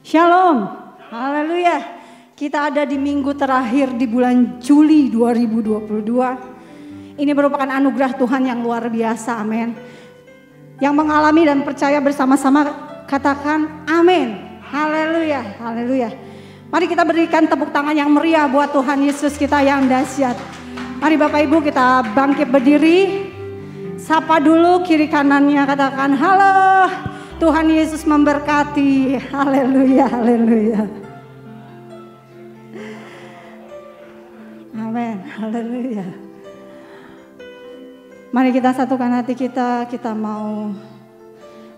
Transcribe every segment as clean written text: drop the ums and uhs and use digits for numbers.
Shalom, haleluya. Kita ada di minggu terakhir di bulan Juli 2022. Ini merupakan anugerah Tuhan yang luar biasa, amin. Yang mengalami dan percaya bersama-sama katakan amin. Haleluya, haleluya. Mari kita berikan tepuk tangan yang meriah buat Tuhan Yesus kita yang dahsyat. Mari Bapak Ibu kita bangkit berdiri. Sapa dulu kiri kanannya, katakan halo. Tuhan Yesus memberkati. Haleluya, haleluya. Amin, haleluya. Mari kita satukan hati kita mau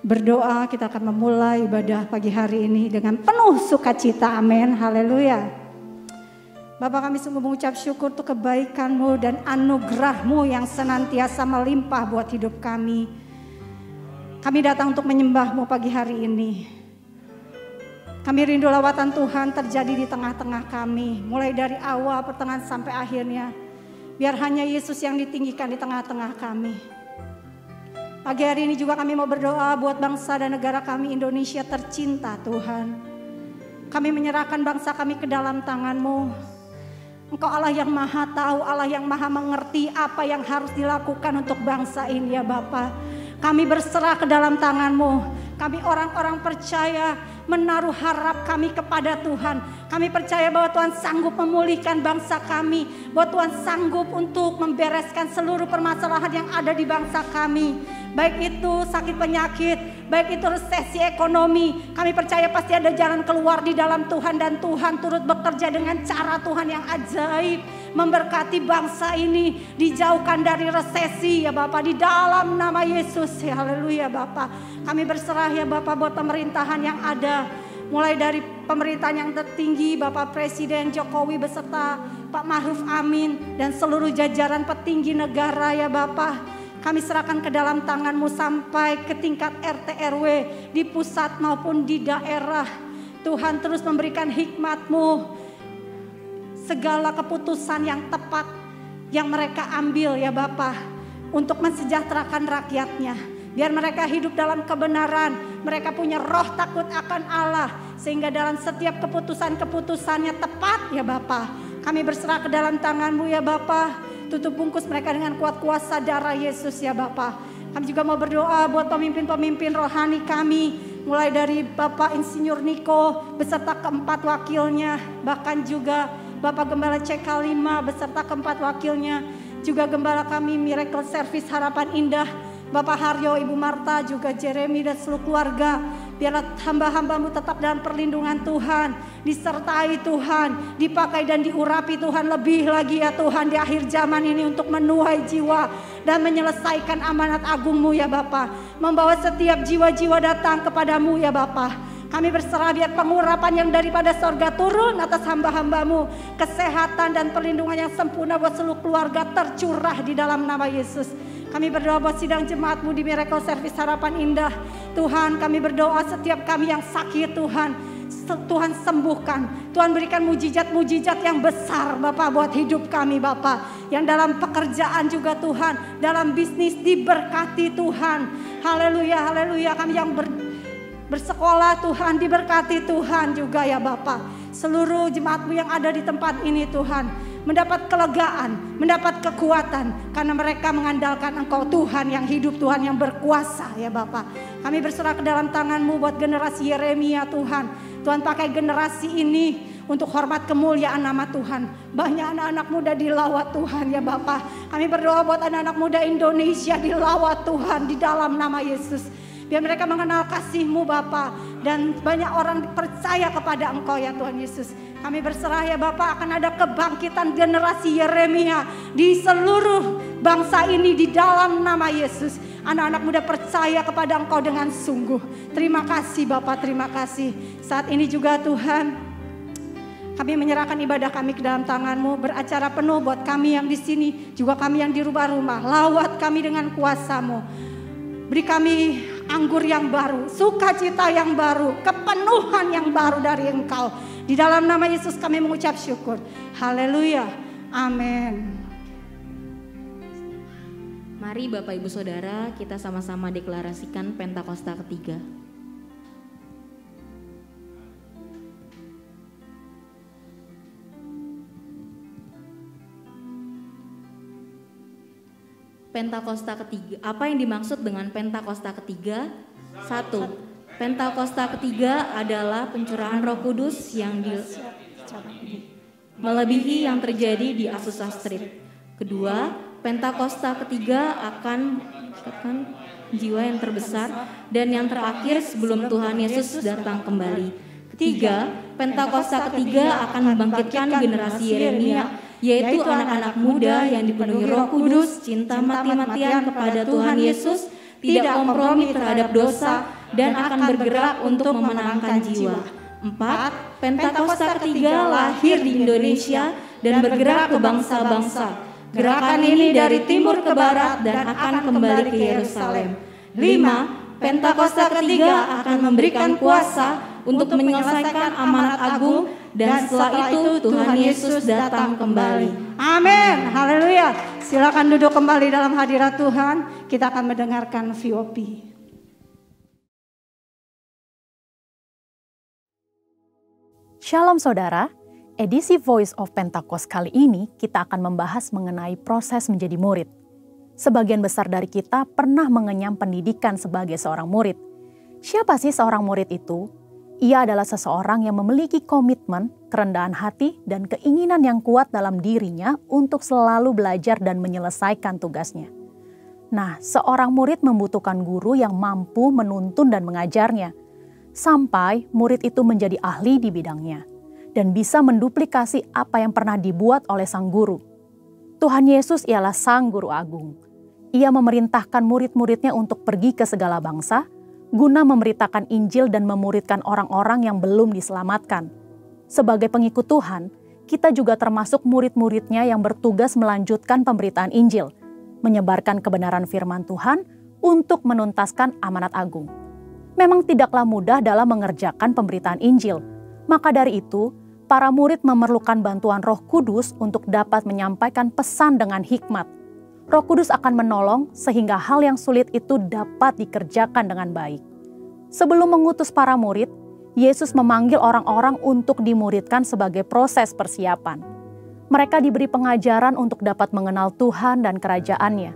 berdoa. Kita akan memulai ibadah pagi hari ini dengan penuh sukacita. Amin, haleluya. Bapak, kami sungguh mengucap syukur untuk kebaikan-Mu dan anugerah-Mu yang senantiasa melimpah buat hidup kami. Kami datang untuk menyembah-Mu pagi hari ini. Kami rindu lawatan Tuhan terjadi di tengah-tengah kami. Mulai dari awal, pertengahan sampai akhirnya. Biar hanya Yesus yang ditinggikan di tengah-tengah kami. Pagi hari ini juga kami mau berdoa buat bangsa dan negara kami Indonesia tercinta Tuhan. Kami menyerahkan bangsa kami ke dalam tangan-Mu. Engkau Allah yang maha tahu, Allah yang maha mengerti apa yang harus dilakukan untuk bangsa ini ya Bapa. Kami berserah ke dalam tangan-Mu. Kami orang-orang percaya menaruh harap kami kepada Tuhan. Kami percaya bahwa Tuhan sanggup memulihkan bangsa kami. Bahwa Tuhan sanggup untuk membereskan seluruh permasalahan yang ada di bangsa kami. Baik itu sakit penyakit, baik itu resesi ekonomi. Kami percaya pasti ada jalan keluar di dalam Tuhan. Dan Tuhan turut bekerja dengan cara Tuhan yang ajaib. Memberkati bangsa ini, dijauhkan dari resesi ya Bapak, di dalam nama Yesus ya, haleluya Bapak. Kami berserah ya Bapak buat pemerintahan yang ada, mulai dari pemerintahan yang tertinggi Bapak Presiden Jokowi beserta Pak Ma'ruf Amin dan seluruh jajaran petinggi negara ya Bapak. Kami serahkan ke dalam tangan-Mu sampai ke tingkat RT RW di pusat maupun di daerah. Tuhan terus memberikan hikmat-Mu. Segala keputusan yang tepat yang mereka ambil ya Bapa untuk mensejahterakan rakyatnya. Biar mereka hidup dalam kebenaran, mereka punya roh takut akan Allah. Sehingga dalam setiap keputusan-keputusannya tepat ya Bapa. Kami berserah ke dalam tangan-Mu ya Bapa. Tutup bungkus mereka dengan kuat kuasa darah Yesus ya Bapa. Kami juga mau berdoa buat pemimpin-pemimpin rohani kami. Mulai dari Bapak Insinyur Niko beserta keempat wakilnya. Bahkan juga Bapak Gembala CK5 beserta keempat wakilnya. Juga Gembala kami Miracle Service Harapan Indah. Bapak Haryo, Ibu Marta, juga Jeremy dan seluruh keluarga. Biarlah hamba-hamba-Mu tetap dalam perlindungan Tuhan. Disertai Tuhan, dipakai dan diurapi Tuhan lebih lagi ya Tuhan di akhir zaman ini untuk menuai jiwa. Dan menyelesaikan amanat agung-Mu ya Bapa. Membawa setiap jiwa-jiwa datang kepadamu ya Bapa. Kami berserah biar pengurapan yang daripada sorga turun atas hamba-hamba-Mu. Kesehatan dan perlindungan yang sempurna buat seluruh keluarga tercurah di dalam nama Yesus. Kami berdoa buat sidang jemaat-Mu di Miracle Service Harapan Indah. Tuhan, kami berdoa setiap kami yang sakit Tuhan. Tuhan sembuhkan. Tuhan berikan mujizat-mujizat yang besar Bapak buat hidup kami Bapak. Yang dalam pekerjaan juga Tuhan. Dalam bisnis diberkati Tuhan. Haleluya, haleluya. Kami yang bersekolah Tuhan, diberkati Tuhan juga ya Bapak. Seluruh jemaat-Mu yang ada di tempat ini Tuhan mendapat kelegaan, mendapat kekuatan karena mereka mengandalkan Engkau Tuhan yang hidup, Tuhan yang berkuasa ya Bapak. Kami berserah ke dalam tangan-Mu buat generasi Yeremia Tuhan. Tuhan pakai generasi ini untuk hormat kemuliaan nama Tuhan. Banyak anak-anak muda dilawat Tuhan ya Bapak. Kami berdoa buat anak-anak muda Indonesia dilawat Tuhan di dalam nama Yesus. Biar mereka mengenal kasih-Mu Bapa. Dan banyak orang percaya kepada Engkau ya Tuhan Yesus. Kami berserah ya Bapa akan ada kebangkitan generasi Yeremia. Di seluruh bangsa ini di dalam nama Yesus. Anak-anak muda percaya kepada Engkau dengan sungguh. Terima kasih Bapa, terima kasih. Saat ini juga Tuhan, kami menyerahkan ibadah kami ke dalam tangan-Mu. Beracara penuh buat kami yang di sini. Juga kami yang di rumah-rumah. Lawat kami dengan kuasa-Mu. Beri kami anggur yang baru, sukacita yang baru, kepenuhan yang baru dari Engkau. Di dalam nama Yesus kami mengucap syukur. Haleluya. Amin. Mari Bapak Ibu Saudara kita sama-sama deklarasikan Pentakosta ketiga. Pentakosta ketiga. Apa yang dimaksud dengan Pentakosta ketiga? 1. Pentakosta ketiga adalah pencurahan Roh Kudus yang melebihi yang terjadi di Azusa Street. Kedua, Pentakosta ketiga akan jiwa yang terbesar dan yang terakhir sebelum Tuhan Yesus datang kembali. Ketiga, Pentakosta ketiga akan membangkitkan generasi Yeremia, yaitu anak-anak muda yang dipenuhi Roh Kudus, cinta mati-matian kepada Tuhan Yesus, tidak kompromi terhadap dosa, dan akan bergerak untuk memenangkan jiwa. 4. Pentakosta ketiga lahir di Indonesia dan bergerak ke bangsa-bangsa. Gerakan ini dari timur ke barat dan akan kembali ke Yerusalem. 5. Pentakosta ketiga akan memberikan kuasa untuk menyelesaikan amanat agung, dan setelah itu Tuhan Yesus datang kembali. Amin, haleluya. Silakan duduk kembali dalam hadirat Tuhan. Kita akan mendengarkan VOP. Shalom saudara, edisi Voice of Pentecost kali ini kita akan membahas mengenai proses menjadi murid. Sebagian besar dari kita pernah mengenyam pendidikan sebagai seorang murid. Siapa sih seorang murid itu? Ia adalah seseorang yang memiliki komitmen, kerendahan hati, dan keinginan yang kuat dalam dirinya untuk selalu belajar dan menyelesaikan tugasnya. Nah, seorang murid membutuhkan guru yang mampu menuntun dan mengajarnya, sampai murid itu menjadi ahli di bidangnya, dan bisa menduplikasi apa yang pernah dibuat oleh sang guru. Tuhan Yesus ialah sang guru agung. Ia memerintahkan murid-muridnya untuk pergi ke segala bangsa, guna memberitakan Injil dan memuridkan orang-orang yang belum diselamatkan. Sebagai pengikut Tuhan, kita juga termasuk murid-muridnya yang bertugas melanjutkan pemberitaan Injil, menyebarkan kebenaran firman Tuhan untuk menuntaskan amanat agung. Memang tidaklah mudah dalam mengerjakan pemberitaan Injil, maka dari itu, para murid memerlukan bantuan Roh Kudus untuk dapat menyampaikan pesan dengan hikmat. Roh Kudus akan menolong sehingga hal yang sulit itu dapat dikerjakan dengan baik. Sebelum mengutus para murid, Yesus memanggil orang-orang untuk dimuridkan sebagai proses persiapan. Mereka diberi pengajaran untuk dapat mengenal Tuhan dan kerajaan-Nya.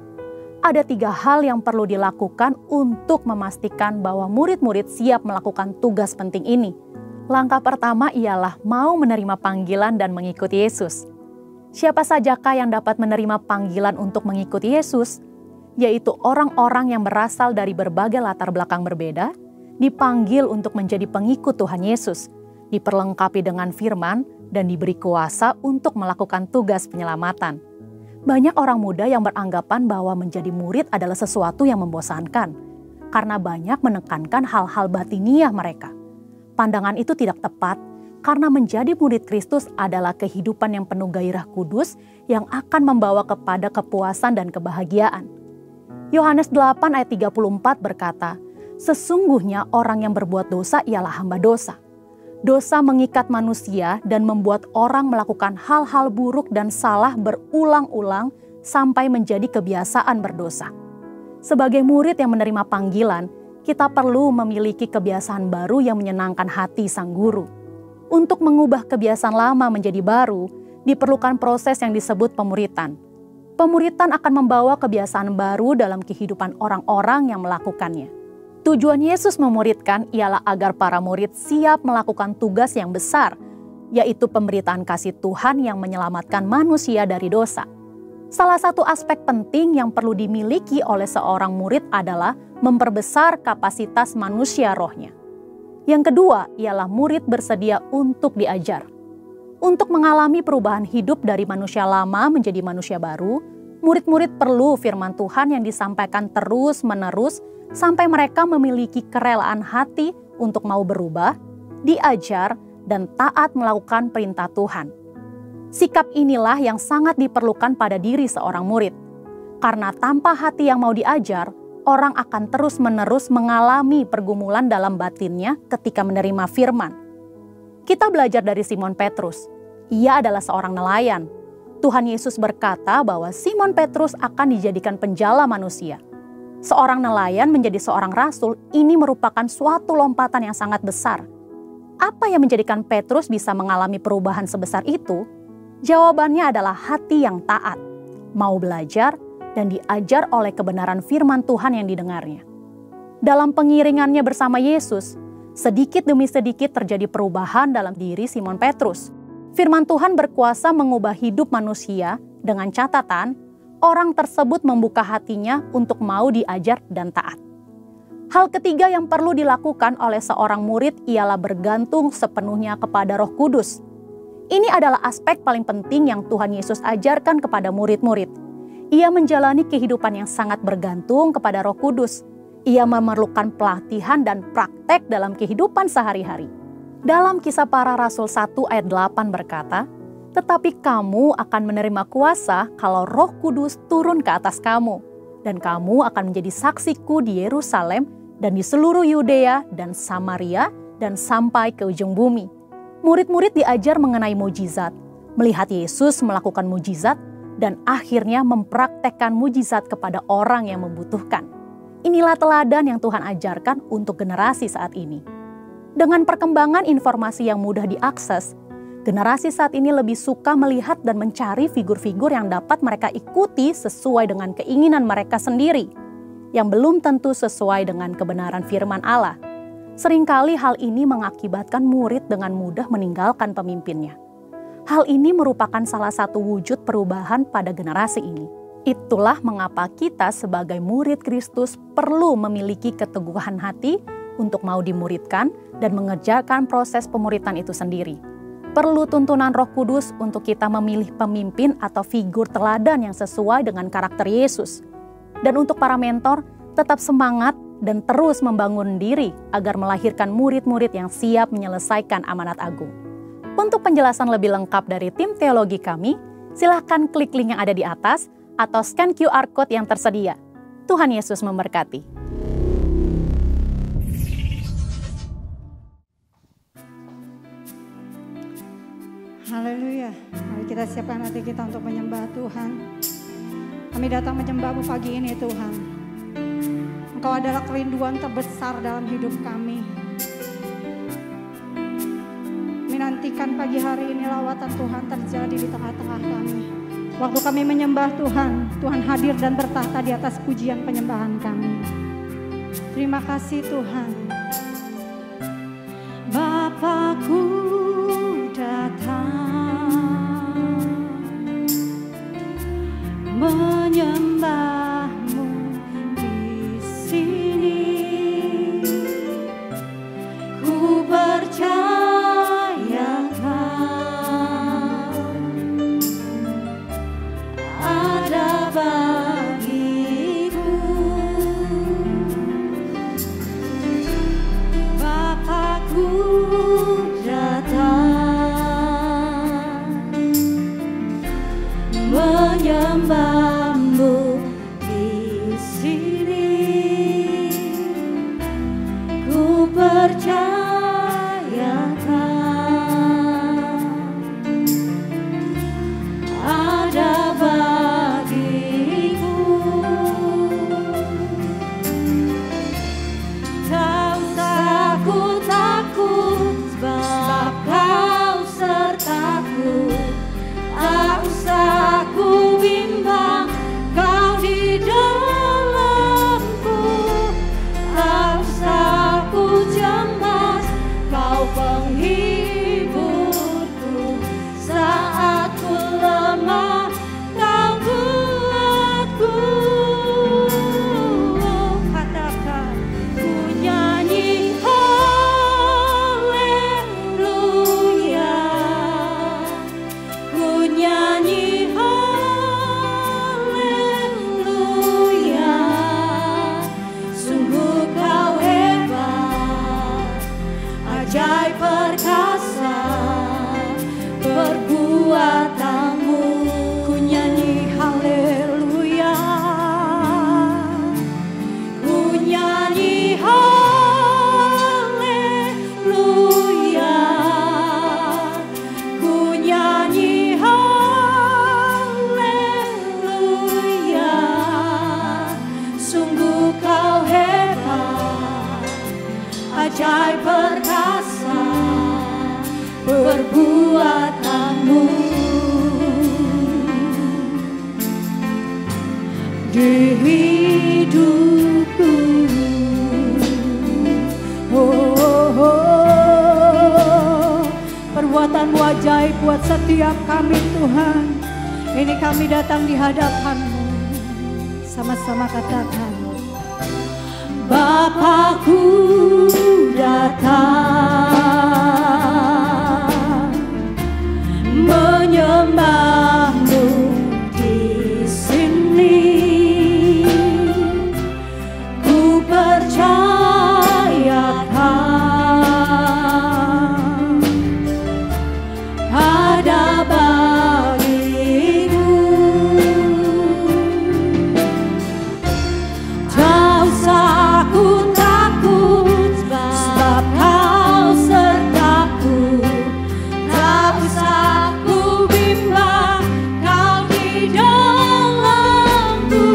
Ada 3 hal yang perlu dilakukan untuk memastikan bahwa murid-murid siap melakukan tugas penting ini. Langkah pertama ialah mau menerima panggilan dan mengikuti Yesus. Siapa sajakah yang dapat menerima panggilan untuk mengikuti Yesus? Yaitu orang-orang yang berasal dari berbagai latar belakang berbeda, dipanggil untuk menjadi pengikut Tuhan Yesus, diperlengkapi dengan firman, dan diberi kuasa untuk melakukan tugas penyelamatan. Banyak orang muda yang beranggapan bahwa menjadi murid adalah sesuatu yang membosankan, karena banyak menekankan hal-hal batiniah mereka. Pandangan itu tidak tepat, karena menjadi murid Kristus adalah kehidupan yang penuh gairah kudus yang akan membawa kepada kepuasan dan kebahagiaan. Yohanes 8 ayat 34 berkata, "Sesungguhnya orang yang berbuat dosa ialah hamba dosa. Dosa mengikat manusia dan membuat orang melakukan hal-hal buruk dan salah berulang-ulang sampai menjadi kebiasaan berdosa." Sebagai murid yang menerima panggilan, kita perlu memiliki kebiasaan baru yang menyenangkan hati sang guru. Untuk mengubah kebiasaan lama menjadi baru, diperlukan proses yang disebut pemuritan. Pemuritan akan membawa kebiasaan baru dalam kehidupan orang-orang yang melakukannya. Tujuan Yesus memuridkan ialah agar para murid siap melakukan tugas yang besar, yaitu pemberitaan kasih Tuhan yang menyelamatkan manusia dari dosa. Salah satu aspek penting yang perlu dimiliki oleh seorang murid adalah memperbesar kapasitas manusia rohnya. Yang kedua ialah murid bersedia untuk diajar. Untuk mengalami perubahan hidup dari manusia lama menjadi manusia baru, murid-murid perlu firman Tuhan yang disampaikan terus-menerus sampai mereka memiliki kerelaan hati untuk mau berubah, diajar, dan taat melakukan perintah Tuhan. Sikap inilah yang sangat diperlukan pada diri seorang murid. Karena tanpa hati yang mau diajar, orang akan terus-menerus mengalami pergumulan dalam batinnya ketika menerima firman. Kita belajar dari Simon Petrus. Ia adalah seorang nelayan. Tuhan Yesus berkata bahwa Simon Petrus akan dijadikan penjala manusia. Seorang nelayan menjadi seorang rasul, ini merupakan suatu lompatan yang sangat besar. Apa yang menjadikan Petrus bisa mengalami perubahan sebesar itu? Jawabannya adalah hati yang taat, mau belajar, dan diajar oleh kebenaran firman Tuhan yang didengarnya. Dalam pengiringannya bersama Yesus, sedikit demi sedikit terjadi perubahan dalam diri Simon Petrus. Firman Tuhan berkuasa mengubah hidup manusia dengan catatan orang tersebut membuka hatinya untuk mau diajar dan taat. Hal ketiga yang perlu dilakukan oleh seorang murid ialah bergantung sepenuhnya kepada Roh Kudus. Ini adalah aspek paling penting yang Tuhan Yesus ajarkan kepada murid-murid. Ia menjalani kehidupan yang sangat bergantung kepada Roh Kudus. Ia memerlukan pelatihan dan praktek dalam kehidupan sehari-hari. Dalam Kisah Para Rasul 1 ayat 8 berkata, "Tetapi kamu akan menerima kuasa kalau Roh Kudus turun ke atas kamu, dan kamu akan menjadi saksiku di Yerusalem dan di seluruh Yudea dan Samaria dan sampai ke ujung bumi." Murid-murid diajar mengenai mujizat, melihat Yesus melakukan mujizat, dan akhirnya mempraktekkan mujizat kepada orang yang membutuhkan. Inilah teladan yang Tuhan ajarkan untuk generasi saat ini. Dengan perkembangan informasi yang mudah diakses, generasi saat ini lebih suka melihat dan mencari figur-figur yang dapat mereka ikuti sesuai dengan keinginan mereka sendiri, yang belum tentu sesuai dengan kebenaran firman Allah. Seringkali hal ini mengakibatkan murid dengan mudah meninggalkan pemimpinnya. Hal ini merupakan salah satu wujud perubahan pada generasi ini. Itulah mengapa kita sebagai murid Kristus perlu memiliki keteguhan hati untuk mau dimuridkan dan mengerjakan proses pemuridan itu sendiri. Perlu tuntunan Roh Kudus untuk kita memilih pemimpin atau figur teladan yang sesuai dengan karakter Yesus. Dan untuk para mentor, tetap semangat dan terus membangun diri agar melahirkan murid-murid yang siap menyelesaikan amanat agung. Untuk penjelasan lebih lengkap dari tim teologi kami, silahkan klik link yang ada di atas atau scan QR Code yang tersedia. Tuhan Yesus memberkati. Haleluya. Mari kita siapkan hati kita untuk menyembah Tuhan. Kami datang menyembah-Mu pagi ini Tuhan. Engkau adalah kerinduan terbesar dalam hidup kami. Menantikan pagi hari ini lawatan Tuhan terjadi di tengah-tengah kami. Waktu kami menyembah Tuhan, Tuhan hadir dan bertahta di atas pujian penyembahan kami. Terima kasih Tuhan. Bapakku datang menyembah-Mu di sini. Ku percaya menyembah-Mu di sini. Ku percayakan ada bagiku. Tak usah ku takut, sebab Kau sertaku. Tak usah ku bimbang, di hidupku. Perbuatan-Mu ajaib buat setiap kami Tuhan. Ini kami datang di hadapan-Mu. Sama-sama katakan, Bapakku datang menyembah-Mu di sini. Ku percayakan ada bagimu. Tak usah ku takut, sebab Kau sertaku. Tak usah ku bimbang, Kau di dalamku.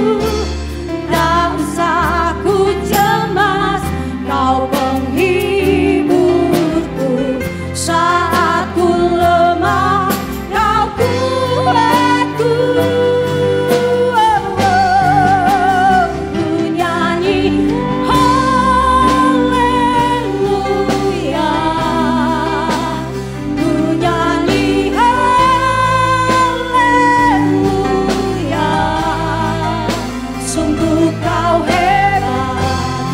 Tak usah ku cemas, Kau penghiburku. Saat ku lemah, Kau kuatku. Ku nyanyi haleluya, ku nyanyi haleluya. Sungguh Kau hebat,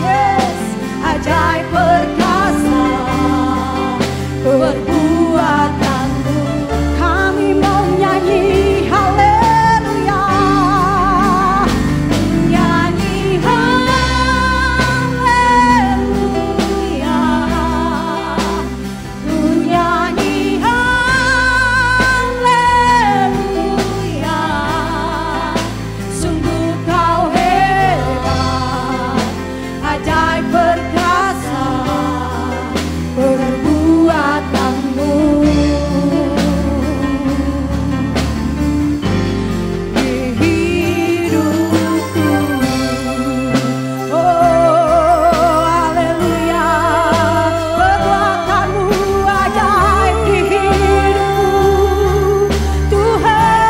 yes, ajaib perkasa perbuatan-Mu. Kami mau nyanyi haleluya, nyanyi haleluya, ku nyanyi haleluya. Sungguh Kau hebat, ajaib perkasa perbuatan-Mu. Di hidupku, oh haleluya. Perbuatan-Mu ajaib di hidupku, Tuhan.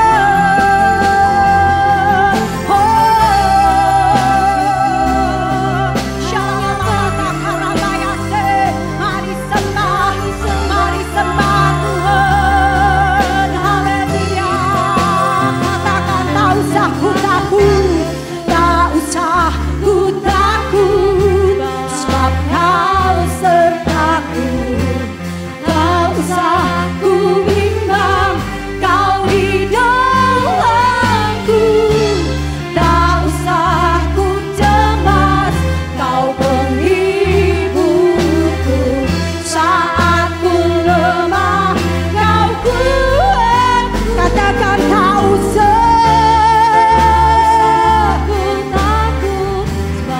Mari sembah Tuhan. Haleluya. Katakan, tak usah ku takut, tak usah ku takut, sebab Kau sertaku. Tak usah ku bimbang, Kau di dalamku. Tak usah ku cemas, Kau penghiburku. Saat ku lemah, Kau kuat. Katakan, tak usah ku takut,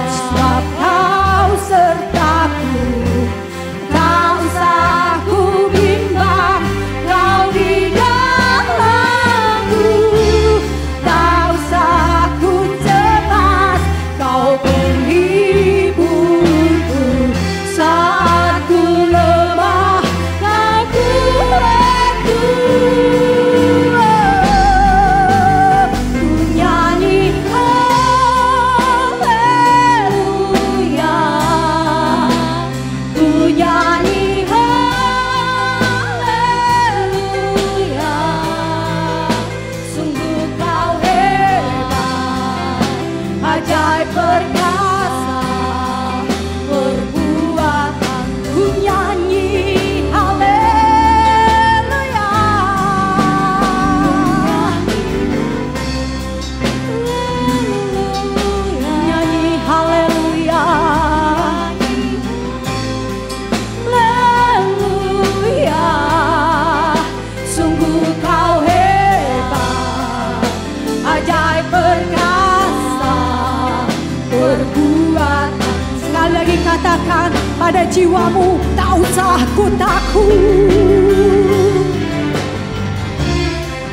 sebab Kau sertaku. Tak usah ku bimbang, Kau di dalamku. Tak usah ku cemas, Kau penghiburku. Saat ku lemah, Kau kuatku. Ku nyanyi haleluya, ku nyanyi haleluya. Sungguh Kau hebat, ajaib perkasa perbuatan. Ku nyanyi haleluya, nyanyi haleluya, haleluya. Sungguh Kau hebat, ajaib perkasa perbuatan. Sekali lagi katakan pada jiwamu, tak usah ku takut,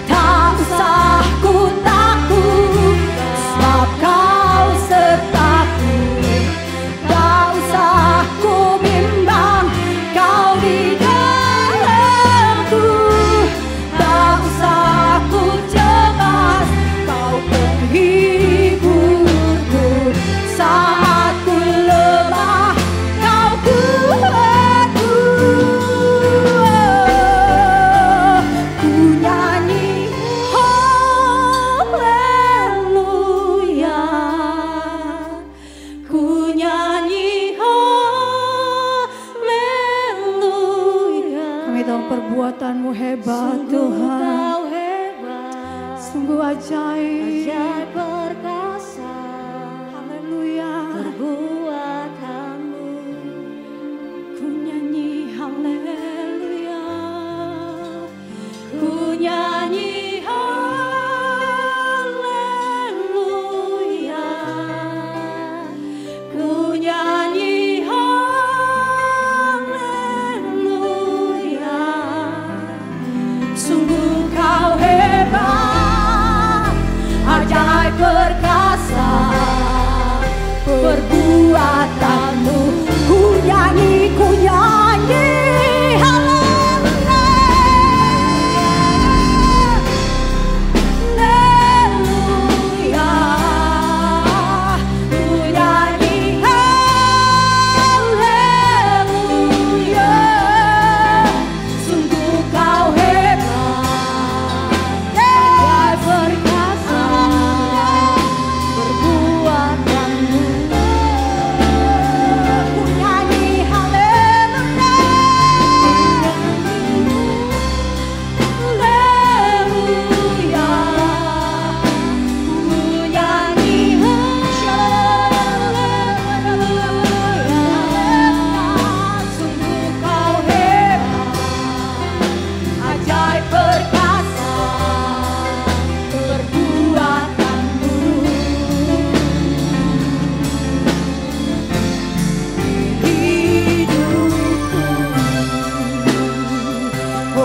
tak usah ku takut, sebab Kau sertaku. Tak usah ku bimbang, Kau di dalamku. Tak usah ku cemas, Kau penghibur. Sungguh ajaib. Ajaib perkasa. Haleluya. Perbuatanmu. Ku nyanyi haleluya. Ku nyanyi haleluya. Ku nyanyi haleluya. Sungguh kau hebat, ajaib perkasa perbuatanmu. Ku nyanyi haleluya. Haleluya. Ku nyanyi haleluya. Sungguh kau hebat, ajaib perkasa perbuatanmu. Ku nyanyi haleluya. Haleluya. Ku nyanyi haleluya. Sungguh kau hebat, ajaib perkasa perbuatanmu. Hidupku, oh,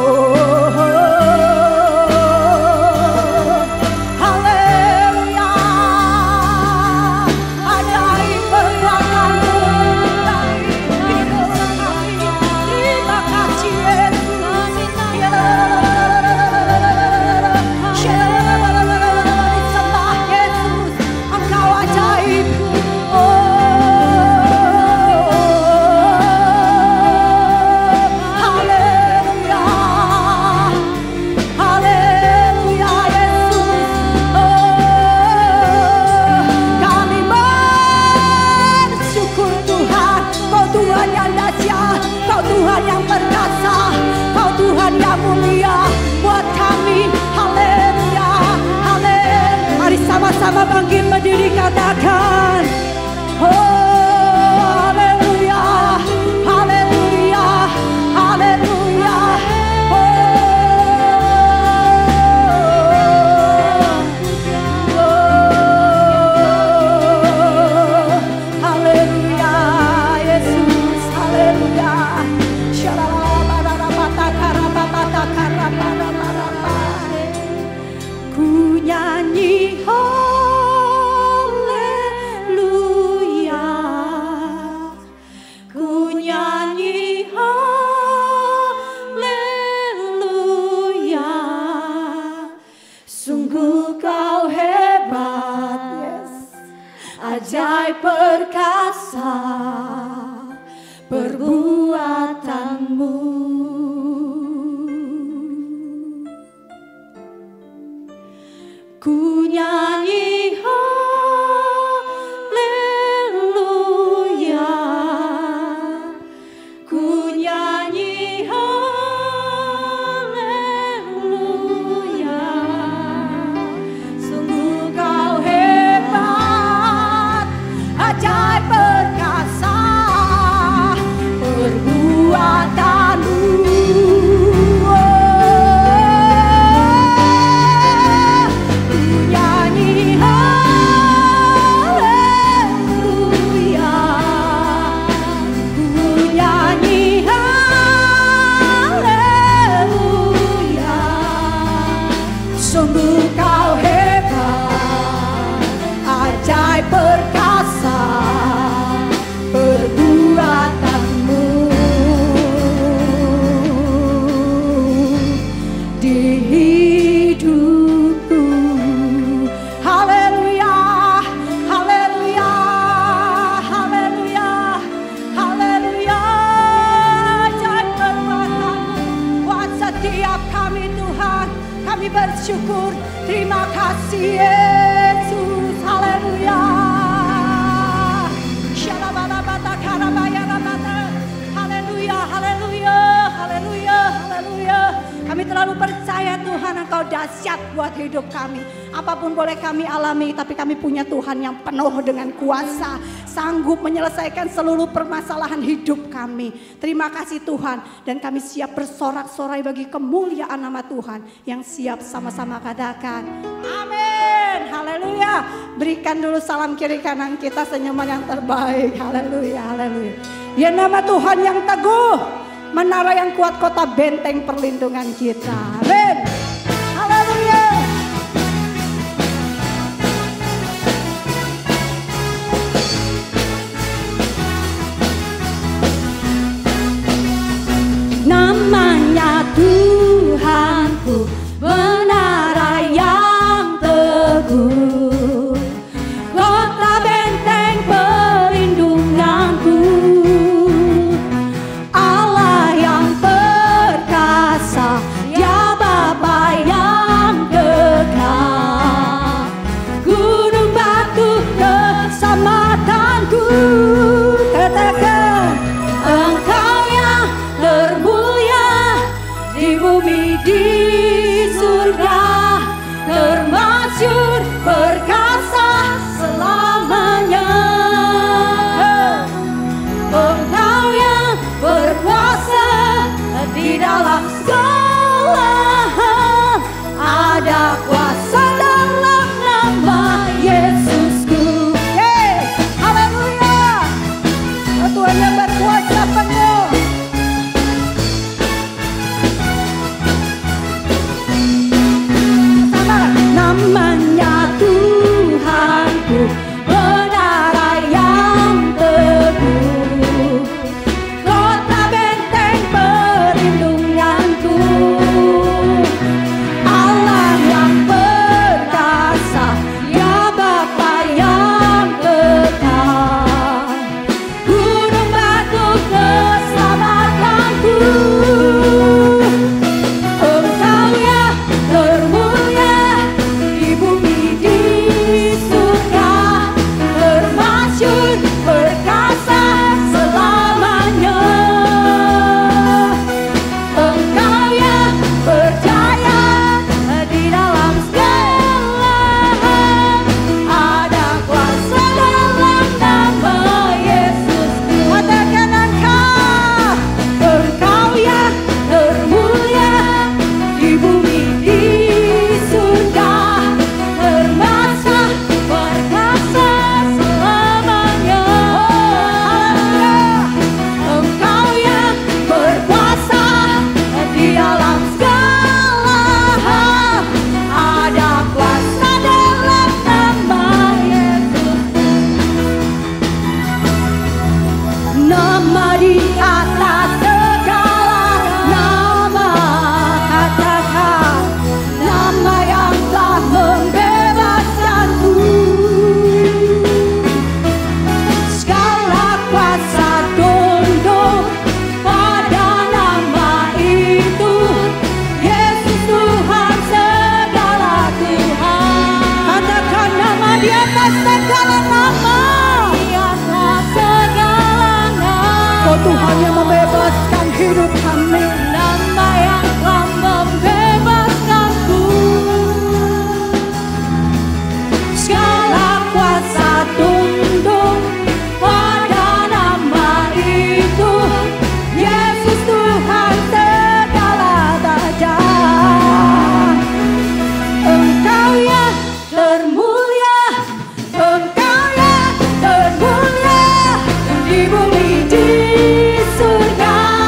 haleluya. Ajaib perbuatanmu dari hidup kami. Terima kasih Yesus. Disembah Yesus, Engkau ajaib. Haleluya. Haleluya Yesus. Kami bersyukur Tuhan. Kau Tuhan yang dahsyat, Kau Tuhan yang perkasa, Kau Tuhan yang mulia buat kami. Haleluya. Haleluya. Mari sama-sama bangkit berdiri katakan, oh haleluya. Haleluya. Haleluya. Haleluya Yesus. Haleluya. Ku nyanyi haleluya. Ku nyanyi haleluya. Sungguh kau hebat, yes. Ajaib perkasa perbuatanmu. Ku nyanyi haleluya. Ku nyanyi haleluya. Sungguh kau hebat, ajaib perkasa perbuatanmu. Sungguh kau hebat, ajaib perkasa perbuatanmu. Di hidupku. Haleluya. Haleluya. Haleluya. Haleluya. Ajaib perbuatanmu buat setiap kami Tuhan. Kami bersyukur, terima kasih Yesus. Haleluya. Haleluya, haleluya, haleluya, haleluya. Kami terlalu percaya Tuhan. Tuhan Engkau dahsyat buat hidup kami. Apapun boleh kami alami, tapi kami punya Tuhan yang penuh dengan kuasa, sanggup menyelesaikan seluruh permasalahan hidup kami. Terima kasih Tuhan, dan kami siap bersorak-sorai bagi kemuliaan nama Tuhan. Yang siap sama-sama katakan amin. Haleluya. Berikan dulu salam kiri kanan kita, senyuman yang terbaik. Haleluya, haleluya. Ya nama Tuhan yang teguh, menara yang kuat, kota benteng perlindungan kita. Amin. Haleluya. Namanya Tuhanku, menara yang teguh, kota benteng perlindunganku, Allah yang perkasa, Dia Bapa yang kekal, gunung batu keselamatanku. Katakan, Engkau yang termulia di bumi di surga, termasyhur perkasa selamanya. Engkau yang berkuasa di dalam segala hal, ada kuasa dalam nama Yesusku. Haleluya. Tuhan yang berkuasa penuh. Namanya Tuhanku, menara yang teguh, kota benteng perlindunganku, Allah yang perkasa, Ya Bapa yang kekal, gunung batu keselamatanku. Engkau yang termulia di bumi di surga, termasyhur perkasa selamanya. Engkau yang percaya di dalam segala hal, ada kuasa dalam nama Yesus. Katakan Engkau yang termulia di bumi di surga, termasa perkasa selamanya. Engkau yang berkuasa di dalam segala hal, ada kuasa dalam nama Yesus. Nama di atas segala nama, katakan nama yang telah membebaskanku. Segala kuasa tunduk pada nama itu, Yesus Tuhan segala Tuhan. Katakan nama di atas segala nama, di atas segala nama. Oh Tuhan yang membebaskan hidup kami, nama yang telah membebaskanku. Segala kuasa tunduk pada nama itu, Yesus Tuhan segala raja. Engkau yang termulia, Engkau yang termulia di bumi di surga,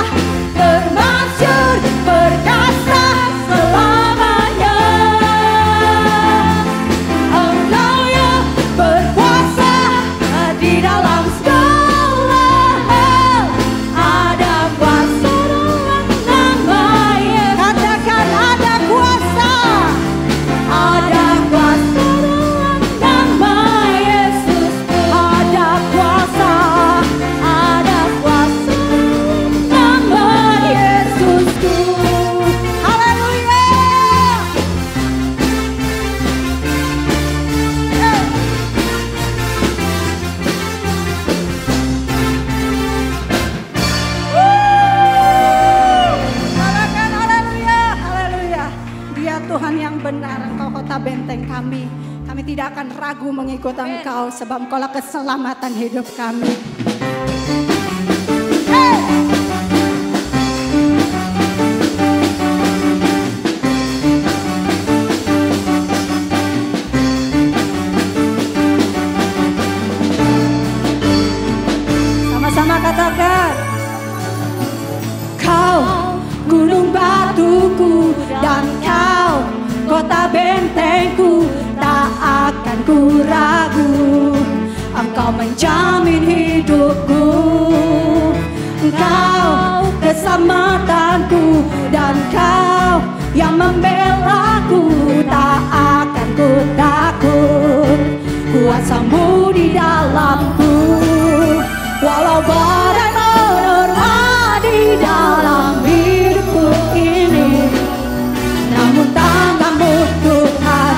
kami. Kami tidak akan ragu mengikut Engkau sebab Engkaulah keselamatan hidup kami. Sama-sama katakan, Kau gunung batuku dan Kau kota bentengku, tak akan ku ragu. Engkau menjamin hidupku, Engkau keselamatanku, dan Kau yang membelaku, tak akan ku takut. Kuasa-Mu di dalamku, walau badai menerpa di dalam hidupku ini, namun tangan-Mu Tuhan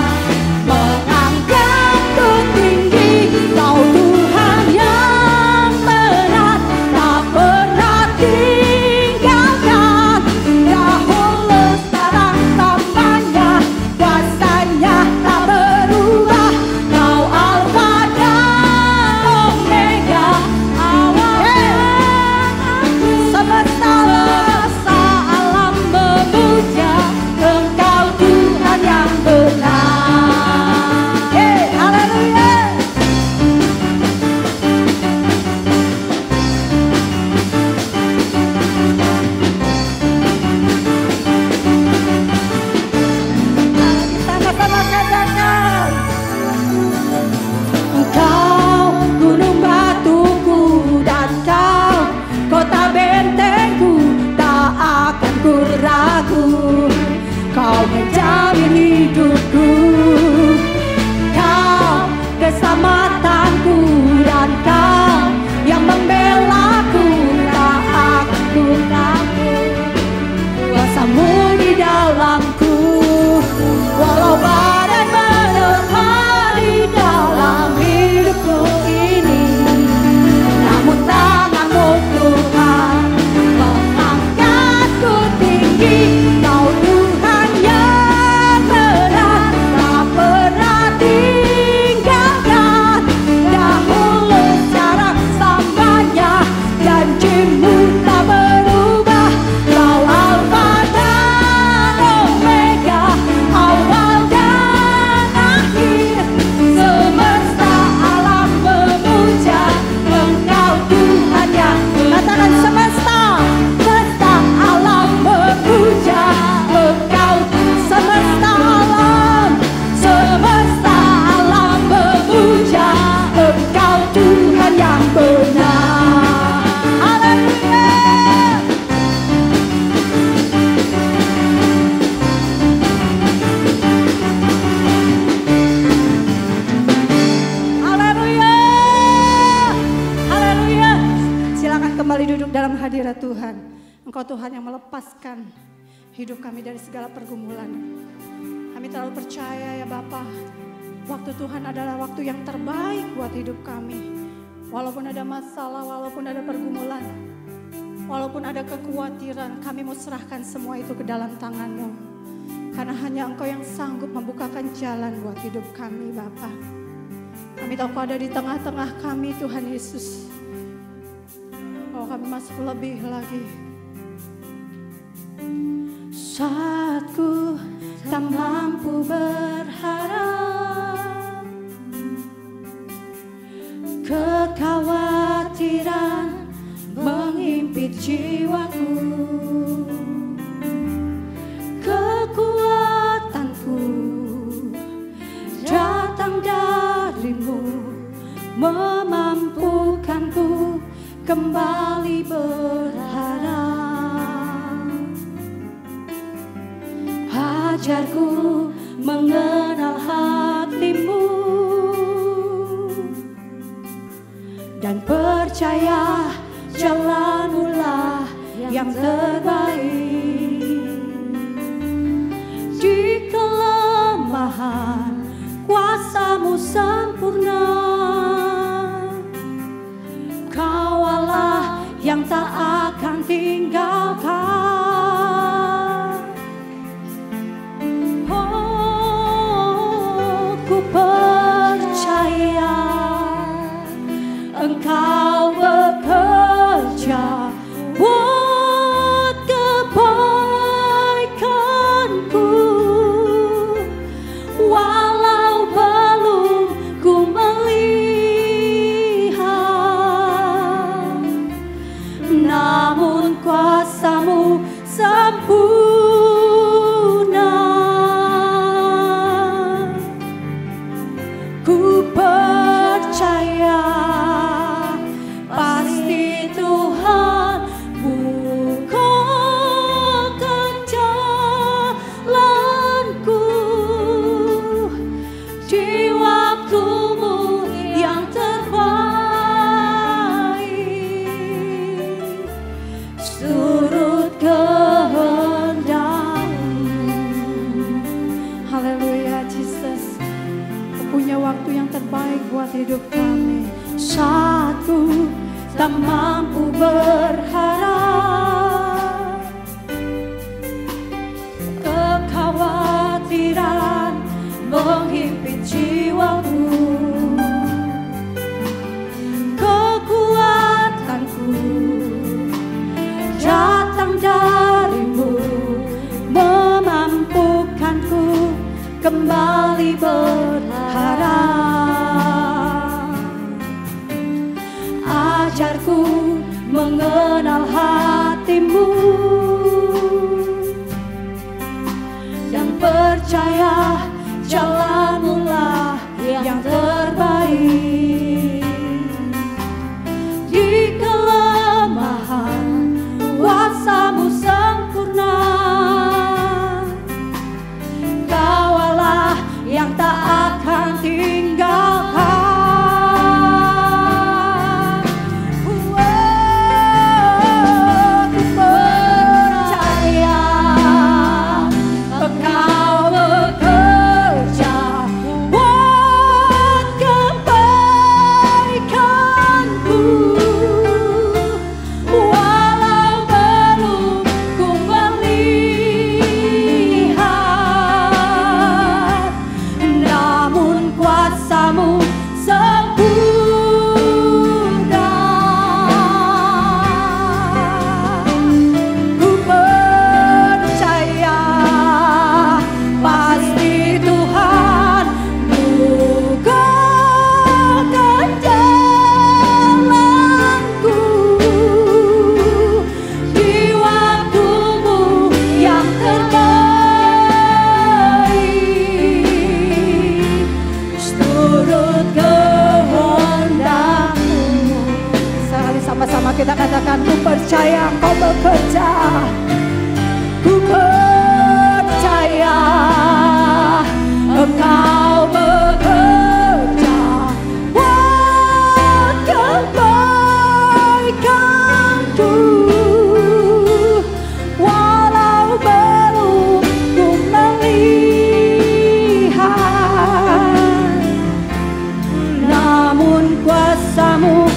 mengangkatku tinggi. Kau Tuhan yang benar, tak pernah tinggalkan. Dahulu sekarang selamanya, kuasa-Nya tak berubah. Kau Alfa dan Omega, awal dan akhir. Semesta alam memuja Engkau Tuhan yang benar. Haleluya. Sama-sama katakan, Engkau gunung batuku dan Kau kota bentengku, tak akan ku ragu. Kau menjamin hidupku, Kau keselamatanku, dan Kau yang membelaku, tak akan ku takut. Kuasa-Mu di dalamku, walau badai menerpa di dalam hidupku ini, namun tangan-Mu Tuhan mengangkatku tinggi. Kau Tuhan yang benar, tak pernah tinggalkan. Dahulu sekarang selamanya, janji-Mu tak berubah. Kau Alfa dan Omega, awal dan akhir. Semesta alam memuja Engkau Tuhan yang benar. Katakan semesta alam memuja Engkau. Semesta alam memuja Engkau Tuhan yang benar. Haleluya. Haleluya. Haleluya. Silakan kembali duduk dalam hadirat Tuhan. Engkau Tuhan yang melepaskan hidup kami dari segala pergumulan. Kami terlalu percaya ya Bapa, waktu Tuhan adalah waktu yang terbaik buat hidup kami. Walaupun ada masalah, walaupun ada pergumulan, walaupun ada kekhawatiran, kami mau serahkan semua itu ke dalam tangan-Mu. Karena hanya Engkau yang sanggup membukakan jalan buat hidup kami Bapa. Kami tahu Kau ada di tengah-tengah kami Tuhan Yesus. Oh, kami masuk lebih lagi. Saat ku tak mampu berharap, kekhawatiran mengimpit jiwaku, kekuatanku datang dari-Mu, memampukanku kembali berharap. Ajarku mengenal hati-Mu dan percaya jalan-Mu lah yang terbaik. Di kelemahan kuasa-Mu sempurna, Kau Allah yang tak akan tinggalkan. Oh, punya waktu yang terbaik buat hidup kami. Satu, tak mampu berharap, kekhawatiran menghimpit jiwaku, kekuatanku datang darimu, memampukanku kembali berharap. Ajarku mengenal hatimu dan percaya jalanmu lah yang terbaik. Di kelemahan kuasa-Mu sempurna, Kaulah yang tak akan tinggalkan. Kita katakan, ku percaya Engkau bekerja. Ku percaya Engkau bekerja buat kebaikanku, walau belum ku melihat, namun kuasa-Mu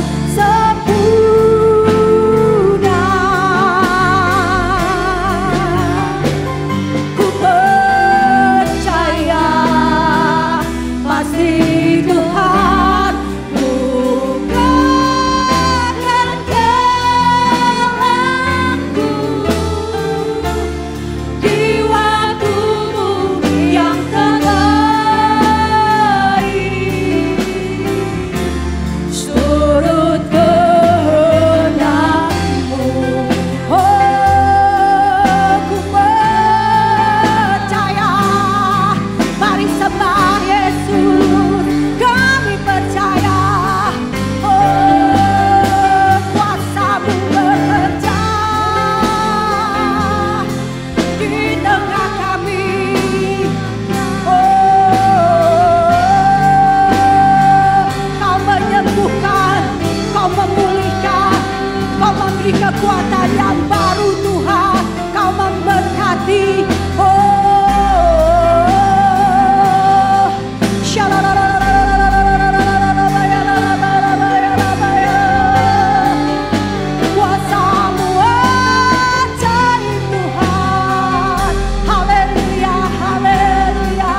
kekuatan yang baru Tuhan, Kau memberkati. Kuasa-Mu ajaib Tuhan, haleluya, haleluya.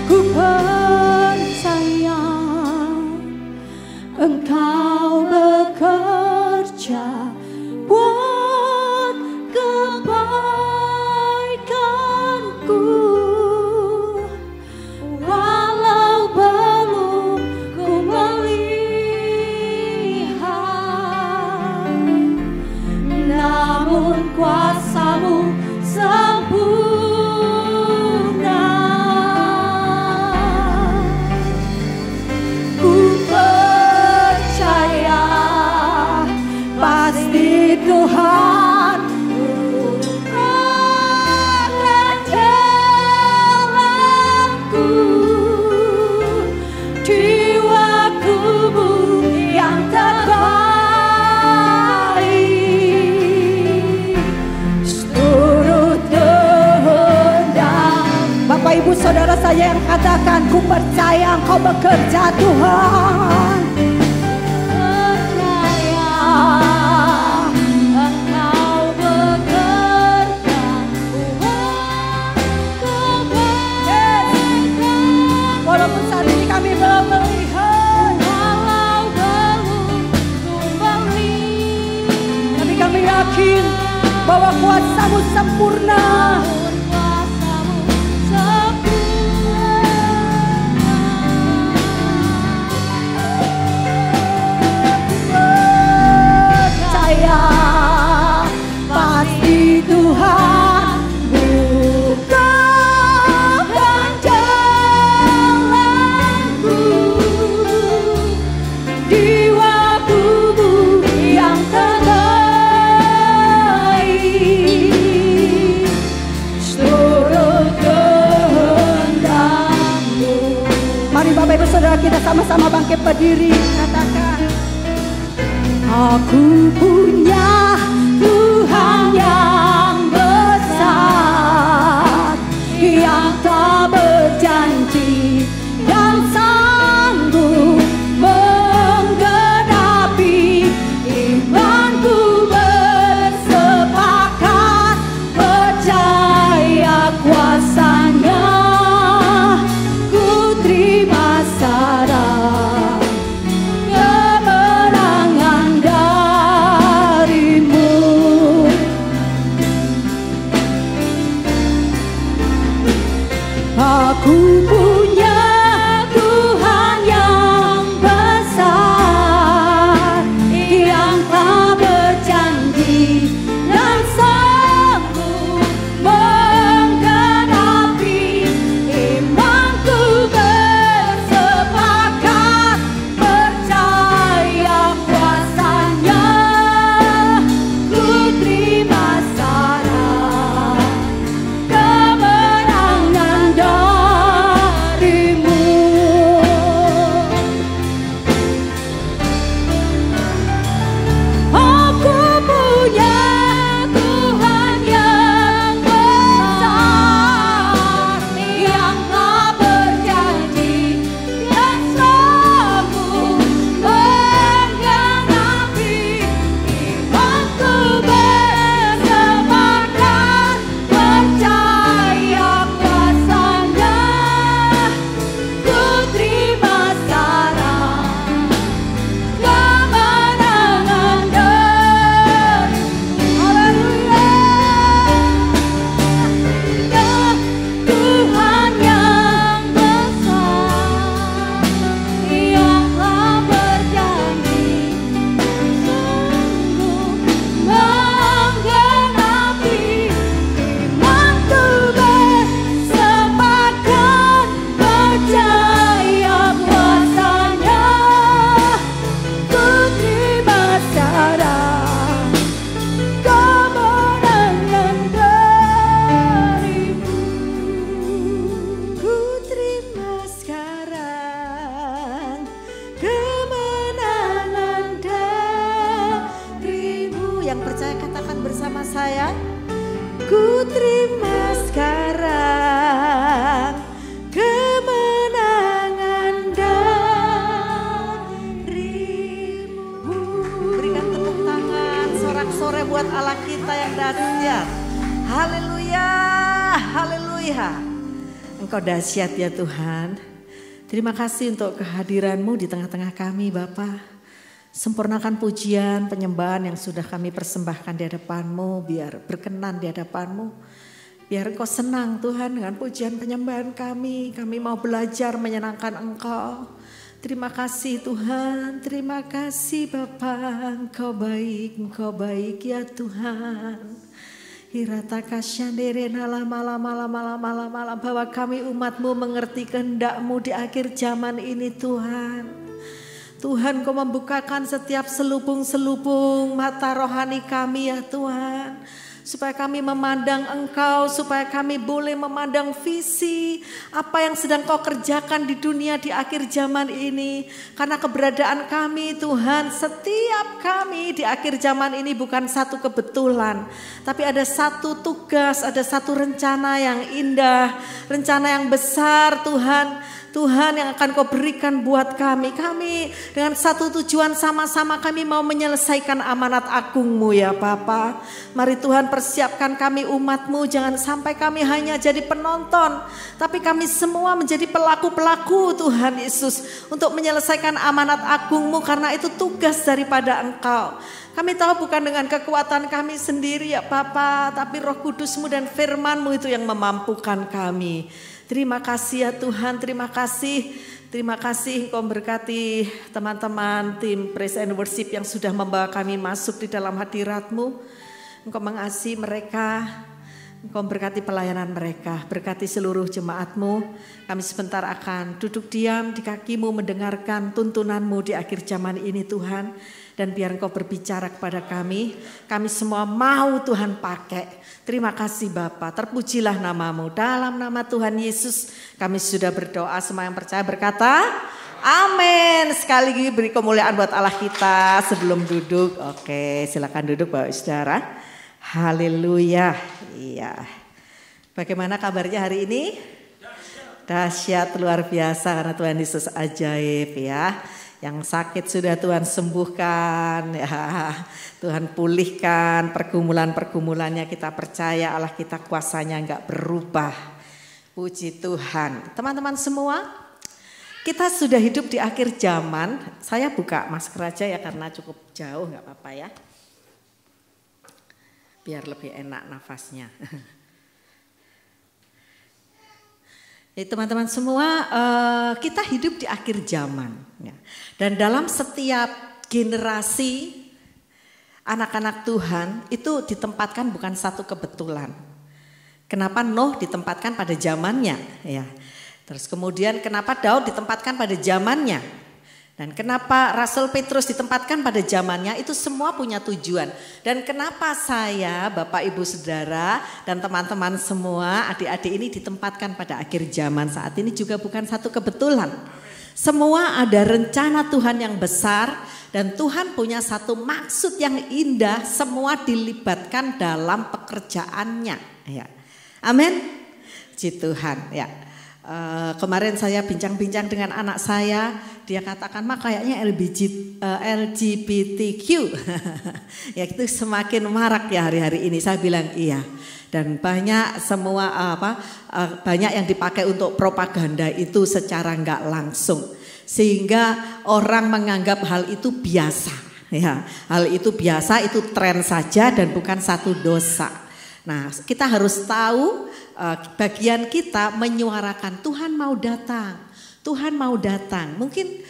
Ku percaya Engkau bekerja buat kebaikanku, walau belum ku melihat, namun kuasa-Mu sempurna. Ku percaya pasti saja yang katakan, ku percaya Engkau bekerja Tuhan. Percaya Engkau bekerja Tuhan, kebaikan. Walaupun saat ini kami belum melihat, walau belum kembali, tapi kami yakin bahwa kuasa-Mu sempurna. Pasti Tuhan bukakan jalanku di waktu-Mu yang terbaik, seluruh kehendak-Mu. Mari Bapak Ibu Saudara kita sama-sama bangkit berdiri, katakan, aku punya Tuhan yang besar, yang tak berjanji dan sanggup menggenapi imanku, bersepakat percaya kuasa-Nya, ku terima sarang kemenangan dari-Mu. Aku punya Tuhan yang besar, yang tak berjanji dan sanggup menggenapi imanku, bersepakat percaya kuasa-Nya, ku terima sarang kemenangan dari-Mu. Aku punya Tuhan yang besar, yang tak berjanji dan sanggup menggenapi imanku, bersepakat percaya kuasa-Nya, ku terima sarang kemenangan dari-Mu. Haleluya. Tuhan yang besar, yang tak berjanji sanggup menggenapi imanku, bersepakat percaya kuasa-Nya, ku terima sarang kemenangan dari-Mu. Ku terima sekarang kemenangan dari-Mu. Yang percaya katakan bersama saya, ku terima sekarang kemenangan dari-Mu. Berikan tepuk tangan sorak-sorai buat Allah kita yang dahsyat. Haleluya, haleluya. Engkau dahsyat ya Tuhan. Terima kasih untuk kehadiran-Mu di tengah-tengah kami Bapa. Sempurnakan pujian, penyembahan yang sudah kami persembahkan di hadapan-Mu, biar berkenan di hadapan-Mu. Biar Engkau senang Tuhan dengan pujian penyembahan kami. Kami mau belajar menyenangkan Engkau. Terima kasih Tuhan, terima kasih Bapa. Engkau baik ya Tuhan. Hirataka syanderena malam bahwa kami umat-Mu mengerti kehendak-Mu di akhir zaman ini Tuhan. Tuhan Kau membukakan setiap selubung-selubung mata rohani kami ya Tuhan. supaya kami memandang Engkau, supaya kami boleh memandang visi apa yang sedang Kau kerjakan di dunia di akhir zaman ini. Karena keberadaan kami Tuhan, setiap kami di akhir zaman ini bukan satu kebetulan, tapi ada satu tugas, ada satu rencana yang indah, rencana yang besar Tuhan. Tuhan yang akan Kau berikan buat kami. Kami dengan satu tujuan sama-sama, kami mau menyelesaikan amanat agung-Mu ya Bapa. Mari Tuhan persiapkan kami umat-Mu, jangan sampai kami hanya jadi penonton, tapi kami semua menjadi pelaku-pelaku Tuhan Yesus untuk menyelesaikan amanat agung-Mu, karena itu tugas daripada Engkau. Kami tahu bukan dengan kekuatan kami sendiri ya Bapa, tapi Roh Kudus-Mu dan firman-Mu itu yang memampukan kami. Terima kasih ya Tuhan, terima kasih. Terima kasih Engkau berkati teman-teman tim Praise and Worship yang sudah membawa kami masuk di dalam hadirat-Mu. Engkau mengasihi mereka, Engkau berkati pelayanan mereka, berkati seluruh jemaat-Mu. Kami sebentar akan duduk diam di kaki-Mu mendengarkan tuntunan-Mu di akhir zaman ini Tuhan. Dan biar Engkau berbicara kepada kami semua mau Tuhan pakai. Terima kasih Bapa, terpujilah nama-Mu. Dalam nama Tuhan Yesus kami sudah berdoa, semua yang percaya berkata amin. Sekali lagi beri kemuliaan buat Allah kita sebelum duduk. Oke, silakan duduk Bapak Saudara. Haleluya. Iya. Bagaimana kabarnya hari ini? Dahsyat, luar biasa, karena Tuhan Yesus ajaib ya. Yang sakit sudah Tuhan sembuhkan ya, Tuhan pulihkan pergumulan-pergumulannya. Kita percaya Allah kita kuasanya enggak berubah. Puji Tuhan. Teman-teman semua, kita sudah hidup di akhir zaman. Saya buka masker aja ya karena cukup jauh, enggak apa-apa ya. Biar lebih enak nafasnya. Jadi teman-teman semua, kita hidup di akhir zaman ya. Dan dalam setiap generasi anak-anak Tuhan itu ditempatkan bukan satu kebetulan. Kenapa Nuh ditempatkan pada zamannya ya. Terus kemudian kenapa Daud ditempatkan pada zamannya. Dan kenapa Rasul Petrus ditempatkan pada zamannya, itu semua punya tujuan. Dan kenapa saya, Bapak Ibu Saudara dan teman-teman semua, adik-adik ini ditempatkan pada akhir zaman saat ini juga bukan satu kebetulan. Semua ada rencana Tuhan yang besar dan Tuhan punya satu maksud yang indah, semua dilibatkan dalam pekerjaannya. Ya. Amin. Puji Tuhan ya. Kemarin saya bincang-bincang dengan anak saya, dia katakan mak kayaknya LGBTQ ya itu semakin marak ya hari-hari ini. Saya bilang iya, dan banyak banyak yang dipakai untuk propaganda itu secara nggak langsung sehingga orang menganggap hal itu biasa ya, hal itu biasa, itu tren saja dan bukan satu dosa. Nah, kita harus tahu bagian kita menyuarakan Tuhan mau datang. Tuhan mau datang. Mungkin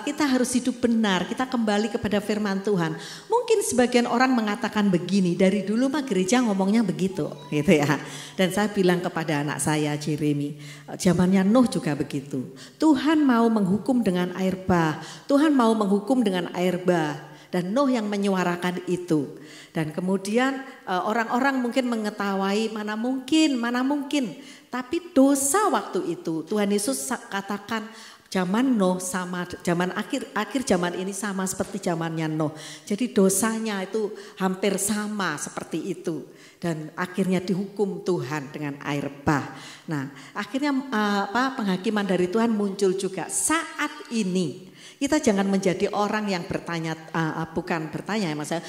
kita harus hidup benar, kita kembali kepada firman Tuhan. Mungkin sebagian orang mengatakan begini, dari dulu mah gereja ngomongnya begitu, gitu ya. Dan saya bilang kepada anak saya Jeremy, zamannya Nuh juga begitu. Tuhan mau menghukum dengan air bah, Tuhan mau menghukum dengan air bah. Dan Nuh yang menyuarakan itu. Dan kemudian orang-orang mungkin mengetahui mana mungkin. Tapi dosa waktu itu Tuhan Yesus katakan zaman Nuh sama zaman akhir zaman ini sama seperti zamannya Nuh. Jadi dosanya itu hampir sama seperti itu. Dan akhirnya dihukum Tuhan dengan air bah. Nah akhirnya penghakiman dari Tuhan muncul juga saat ini. Kita jangan menjadi orang yang bertanya, bukan bertanya ya maksudnya,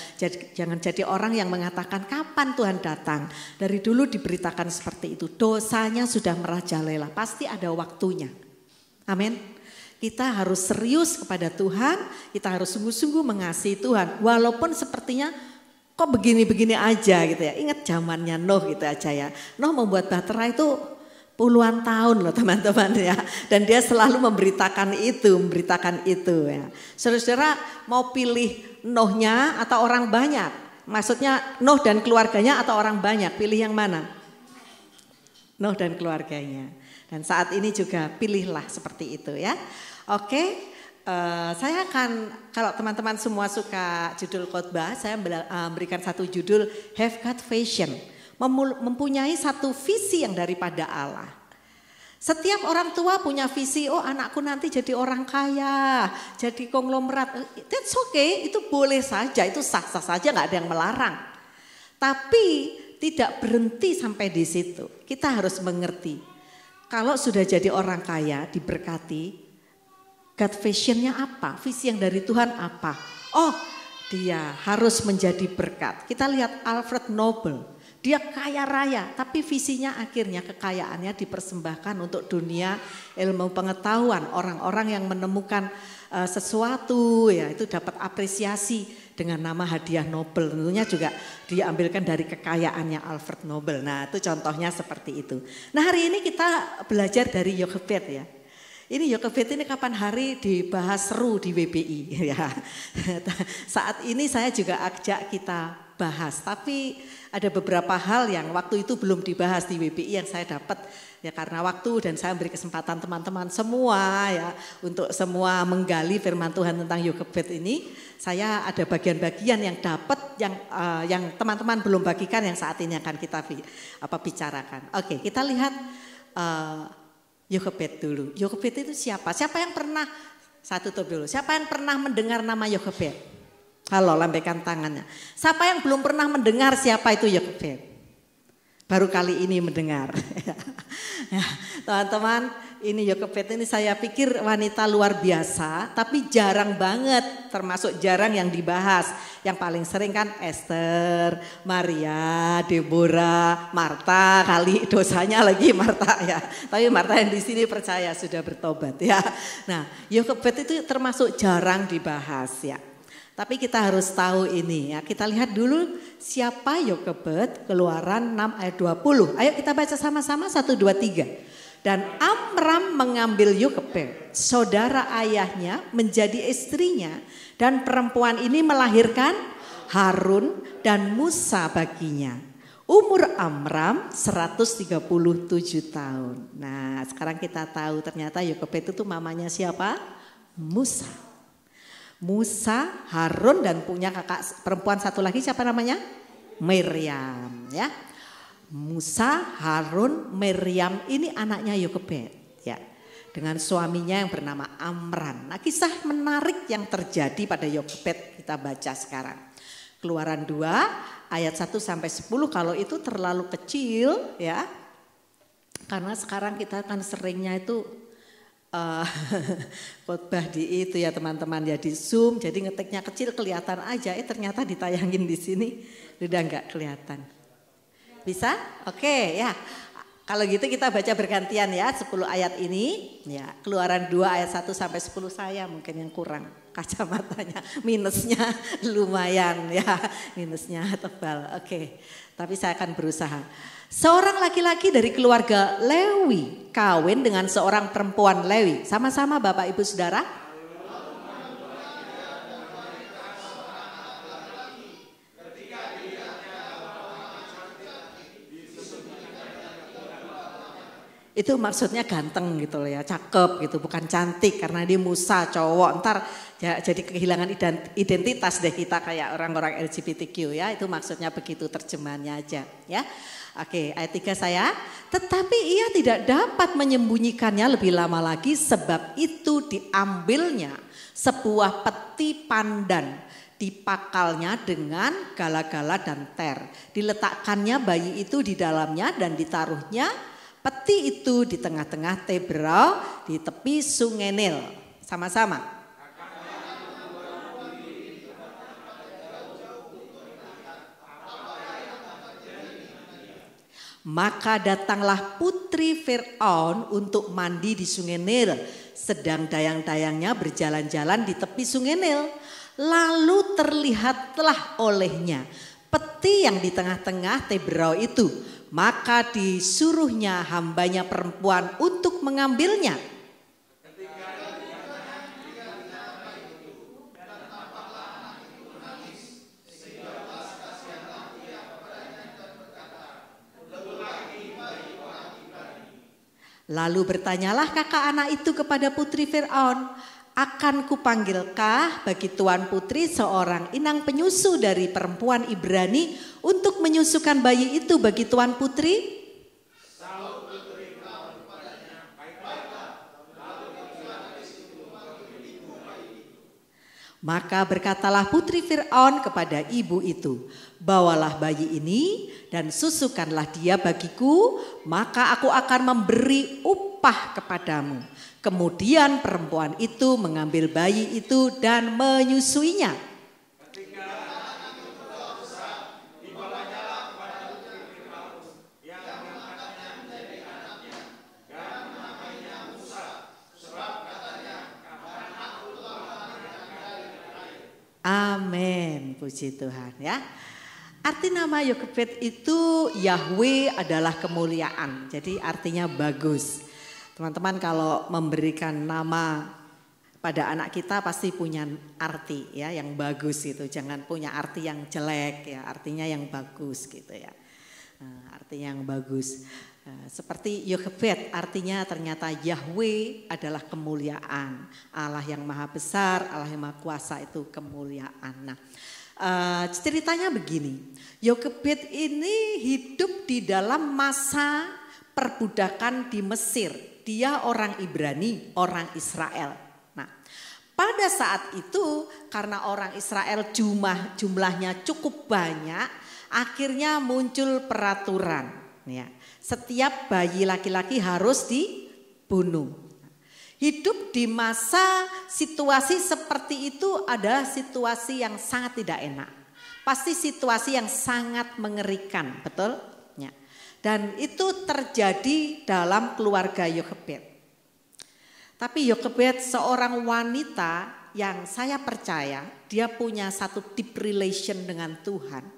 jangan jadi orang yang mengatakan kapan Tuhan datang. Dari dulu diberitakan seperti itu, dosanya sudah merajalela, pasti ada waktunya. Amin. Kita harus serius kepada Tuhan, kita harus sungguh-sungguh mengasihi Tuhan. Walaupun sepertinya kok begini-begini aja gitu ya, ingat zamannya Nuh gitu aja ya. Nuh membuat bahtera itu puluhan tahun loh teman-teman ya. Dan dia selalu memberitakan itu ya. Saudara-saudara mau pilih Nuhnya atau orang banyak? Maksudnya Nuh dan keluarganya atau orang banyak? Pilih yang mana? Nuh dan keluarganya. Dan saat ini juga pilihlah seperti itu ya. Oke, Saya akan, kalau teman-teman semua suka judul khotbah, saya berikan satu judul Have God Vision, mempunyai satu visi yang daripada Allah. Setiap orang tua punya visi, oh anakku nanti jadi orang kaya, jadi konglomerat. That's okay, itu boleh saja, itu sah-sah saja, nggak ada yang melarang. Tapi tidak berhenti sampai di situ. Kita harus mengerti, kalau sudah jadi orang kaya, diberkati, God visionnya apa? Visi yang dari Tuhan apa? Oh, dia harus menjadi berkat. Kita lihat Alfred Nobel. Dia kaya raya, tapi visinya akhirnya kekayaannya dipersembahkan untuk dunia ilmu pengetahuan. Orang-orang yang menemukan sesuatu ya itu dapat apresiasi dengan nama hadiah Nobel. Tentunya juga diambilkan dari kekayaannya Alfred Nobel. Nah itu contohnya seperti itu. Nah hari ini kita belajar dari Jochebed ya. Ini Jochebed ini kapan hari dibahas seru di WBI ya. Saat ini saya juga ajak kita bahas, tapi ada beberapa hal yang waktu itu belum dibahas di WBI yang saya dapat ya karena waktu, dan saya beri kesempatan teman-teman semua ya untuk semua menggali firman Tuhan tentang Jochebed ini. Saya ada bagian-bagian yang dapat yang teman-teman belum bagikan yang saat ini akan kita bicarakan. Oke, kita lihat Jochebed dulu. Jochebed itu siapa? Siapa yang pernah, saya tutup dulu. Siapa yang pernah mendengar nama Jochebed? Halo, lambaikan tangannya. Siapa yang belum pernah mendengar siapa itu Jochebed? Baru kali ini mendengar. Ya, teman-teman, ini Jochebed ini saya pikir wanita luar biasa, tapi jarang banget, termasuk jarang yang dibahas. Yang paling sering kan Esther, Maria, Deborah, Marta, kali dosanya lagi Marta ya. Tapi Marta yang di sini percaya sudah bertobat ya. Nah, Jochebed itu termasuk jarang dibahas ya. Tapi kita harus tahu ini ya. Kita lihat dulu siapa Jochebed, Keluaran 6 ayat 20. Ayo kita baca sama-sama 1, 2, 3. Dan Amram mengambil Jochebed, saudara ayahnya, menjadi istrinya. Dan perempuan ini melahirkan Harun dan Musa baginya. Umur Amram 137 tahun. Nah sekarang kita tahu ternyata Jochebed itu mamanya siapa? Musa. Musa, Harun, dan punya kakak perempuan satu lagi siapa namanya? Miriam ya. Musa, Harun, Miriam ini anaknya Jochebed ya. Dengan suaminya yang bernama Amram. Nah kisah menarik yang terjadi pada Jochebed kita baca sekarang. Keluaran 2 ayat 1 sampai 10, kalau itu terlalu kecil ya. Karena sekarang kita kan seringnya itu khotbah di itu ya teman-teman ya, di Zoom, jadi ngetiknya kecil kelihatan aja, ternyata ditayangin di sini udah nggak kelihatan. Bisa? Oke ya. Kalau gitu kita baca bergantian ya 10 ayat ini ya. Keluaran 2 ayat 1 sampai 10 saya mungkin yang kurang kacamatanya, minusnya lumayan ya, minusnya tebal. Oke. Tapi saya akan berusaha. Seorang laki-laki dari keluarga Lewi kawin dengan seorang perempuan Lewi. Sama-sama Bapak Ibu Saudara. Itu maksudnya ganteng gitu loh ya, cakep gitu, bukan cantik karena dia Musa cowok. Ntar ya, jadi kehilangan identitas deh kita kayak orang-orang LGBTQ ya. Itu maksudnya begitu terjemahannya aja ya. Oke, ayat 3 saya. Tetapi ia tidak dapat menyembunyikannya lebih lama lagi, sebab itu diambilnya sebuah peti pandan, dipakalnya dengan gala-gala dan ter. Diletakkannya bayi itu di dalamnya dan ditaruhnya peti itu di tengah-tengah Teberau di tepi Sungai Nil. Sama-sama. Maka datanglah putri Fir'aun untuk mandi di Sungai Nil, sedang dayang-dayangnya berjalan-jalan di tepi Sungai Nil. Lalu terlihatlah olehnya peti yang di tengah-tengah Teberau itu. Maka disuruhnya hambanya perempuan untuk mengambilnya. Lalu bertanyalah kakak anak itu kepada putri Fir'aun, Akan kupanggilkah bagi Tuan Putri seorang inang penyusu dari perempuan Ibrani untuk menyusukan bayi itu bagi Tuan Putri? Maka berkatalah putri Fir'aun kepada ibu itu, bawalah bayi ini dan susukanlah dia bagiku, maka aku akan memberi upah kepadamu. Kemudian perempuan itu mengambil bayi itu dan menyusuinya. Amin, puji Tuhan ya. Arti nama Yokebed itu Yahweh adalah kemuliaan. Jadi artinya bagus. Teman-teman kalau memberikan nama pada anak kita pasti punya arti ya yang bagus gitu. Jangan punya arti yang jelek ya, artinya yang bagus gitu ya. Artinya yang bagus. Seperti Yokebed artinya ternyata Yahweh adalah kemuliaan. Allah yang maha besar, Allah yang maha kuasa itu kemuliaan. Nah, ceritanya begini. Yokebed ini hidup di dalam masa perbudakan di Mesir. Dia orang Ibrani, orang Israel. Nah, pada saat itu karena orang Israel jumlahnya cukup banyak, akhirnya muncul peraturan ya. Setiap bayi laki-laki harus dibunuh. Hidup di masa situasi seperti itu adalah situasi yang sangat tidak enak. Pasti situasi yang sangat mengerikan, betul? Ya. Dan itu terjadi dalam keluarga Yokebed. Tapi Yokebed seorang wanita yang saya percaya dia punya satu deep relation dengan Tuhan.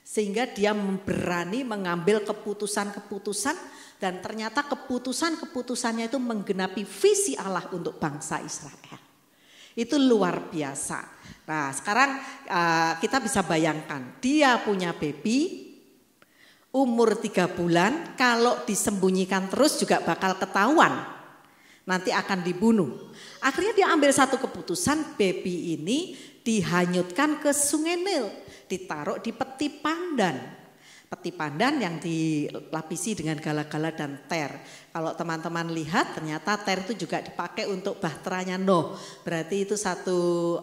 Sehingga dia berani mengambil keputusan-keputusan dan ternyata keputusan-keputusannya itu menggenapi visi Allah untuk bangsa Israel. Itu luar biasa. Nah sekarang kita bisa bayangkan dia punya baby umur 3 bulan, kalau disembunyikan terus juga bakal ketahuan. Nanti akan dibunuh. Akhirnya dia ambil satu keputusan, baby ini dihanyutkan ke Sungai Nil. Ditaruh di peti pandan. Peti pandan yang dilapisi dengan gala-gala dan ter. Kalau teman-teman lihat ternyata ter itu juga dipakai untuk bahteranya Nuh. Berarti itu satu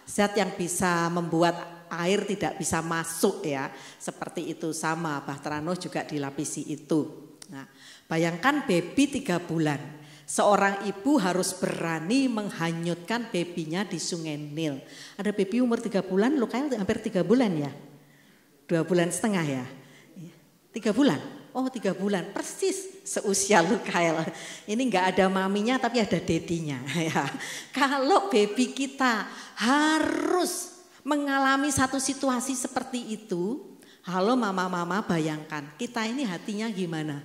zat yang bisa membuat air tidak bisa masuk ya. Seperti itu sama bahtera Nuh juga dilapisi itu. Nah, bayangkan baby 3 bulan. Seorang ibu harus berani menghanyutkan babynya di Sungai Nil. Ada baby umur 3 bulan, Lukael hampir 3 bulan ya? 2,5 bulan ya? 3 bulan? Oh 3 bulan, persis seusia Lukael. Ini enggak ada maminya tapi ada dedinya. Ya. Kalau baby kita harus mengalami satu situasi seperti itu, halo mama-mama bayangkan, kita ini hatinya gimana?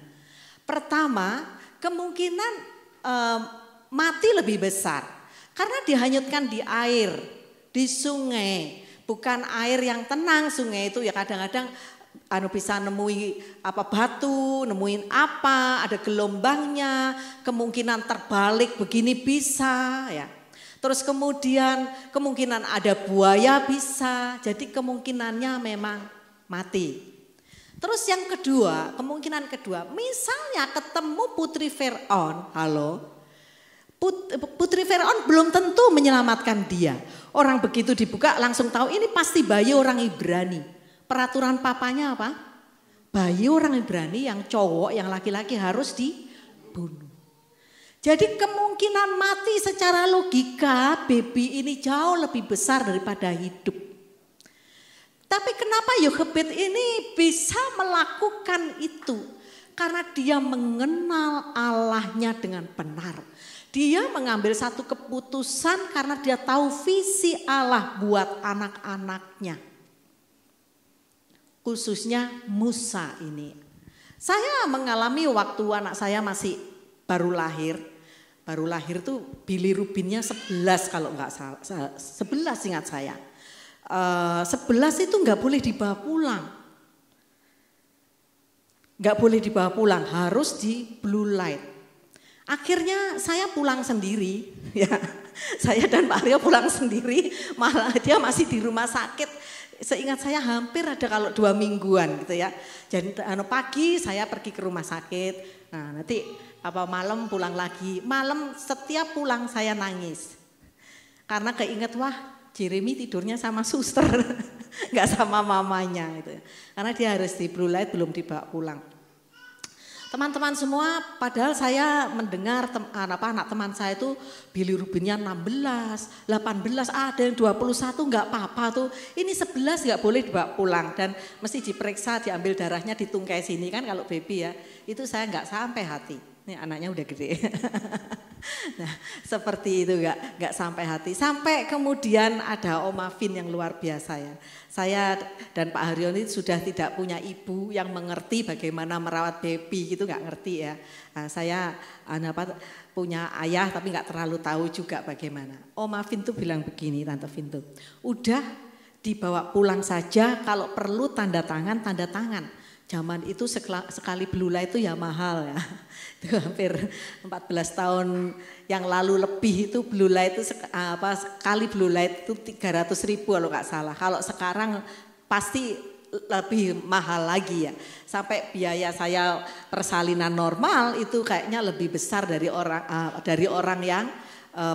Pertama, kemungkinan mati lebih besar karena dihanyutkan di air, di sungai, bukan air yang tenang. Sungai itu ya kadang-kadang bisa nemui batu, nemuin ada gelombangnya, kemungkinan terbalik begini bisa ya. Terus kemudian kemungkinan ada buaya bisa, jadi kemungkinannya memang mati. Terus yang kedua, kemungkinan kedua, misalnya ketemu putri Fir'aun, putri Fir'aun belum tentu menyelamatkan dia. Orang begitu dibuka langsung tahu ini pasti bayi orang Ibrani. Peraturan papanya apa? Bayi orang Ibrani yang cowok, yang laki-laki harus dibunuh. Jadi kemungkinan mati secara logika baby ini jauh lebih besar daripada hidup. Tapi kenapa Yokebed ini bisa melakukan itu? Karena dia mengenal Allahnya dengan benar. Dia mengambil satu keputusan karena dia tahu visi Allah buat anak-anaknya. Khususnya Musa ini. Saya mengalami waktu anak saya masih baru lahir. Baru lahir tuh bilirubinnya 11 kalau enggak salah. 11 ingat saya. 11 itu nggak boleh dibawa pulang. Nggak boleh dibawa pulang, harus di blue light. Akhirnya saya pulang sendiri ya. Saya dan Pak Aryo pulang sendiri, malah dia masih di rumah sakit. Seingat saya hampir ada kalau 2 mingguan gitu ya. Jadi pagi saya pergi ke rumah sakit. Nah nanti malam pulang lagi. Malam setiap pulang saya nangis. Karena keinget wah Jeremy tidurnya sama suster. Gak sama mamanya gitu ya. Karena dia harus di blue light belum dibawa pulang. Teman-teman semua, padahal saya mendengar anak teman saya itu bilirubinnya 16, 18, ada yang 21 enggak apa-apa tuh. Ini 11 enggak boleh dibawa pulang dan mesti diperiksa, diambil darahnya, ditungkai sini kan kalau baby ya. Itu saya enggak sampai hati. Ini anaknya udah gede. Nah, seperti itu enggak sampai hati. Sampai kemudian ada Om Afin yang luar biasa ya. Saya dan Pak Haryo ini sudah tidak punya ibu yang mengerti bagaimana merawat baby gitu, enggak ngerti ya. Nah, saya punya ayah tapi enggak terlalu tahu juga bagaimana. Om Afin tuh bilang begini, Tante Fin tuh, udah dibawa pulang saja, kalau perlu tanda tangan. Zaman itu sekali blue light itu ya mahal ya. Itu hampir 14 tahun yang lalu lebih itu blue light itu sekali blue light itu 300.000 kalau nggak salah. Kalau sekarang pasti lebih mahal lagi ya. Sampai biaya saya persalinan normal itu kayaknya lebih besar dari orang yang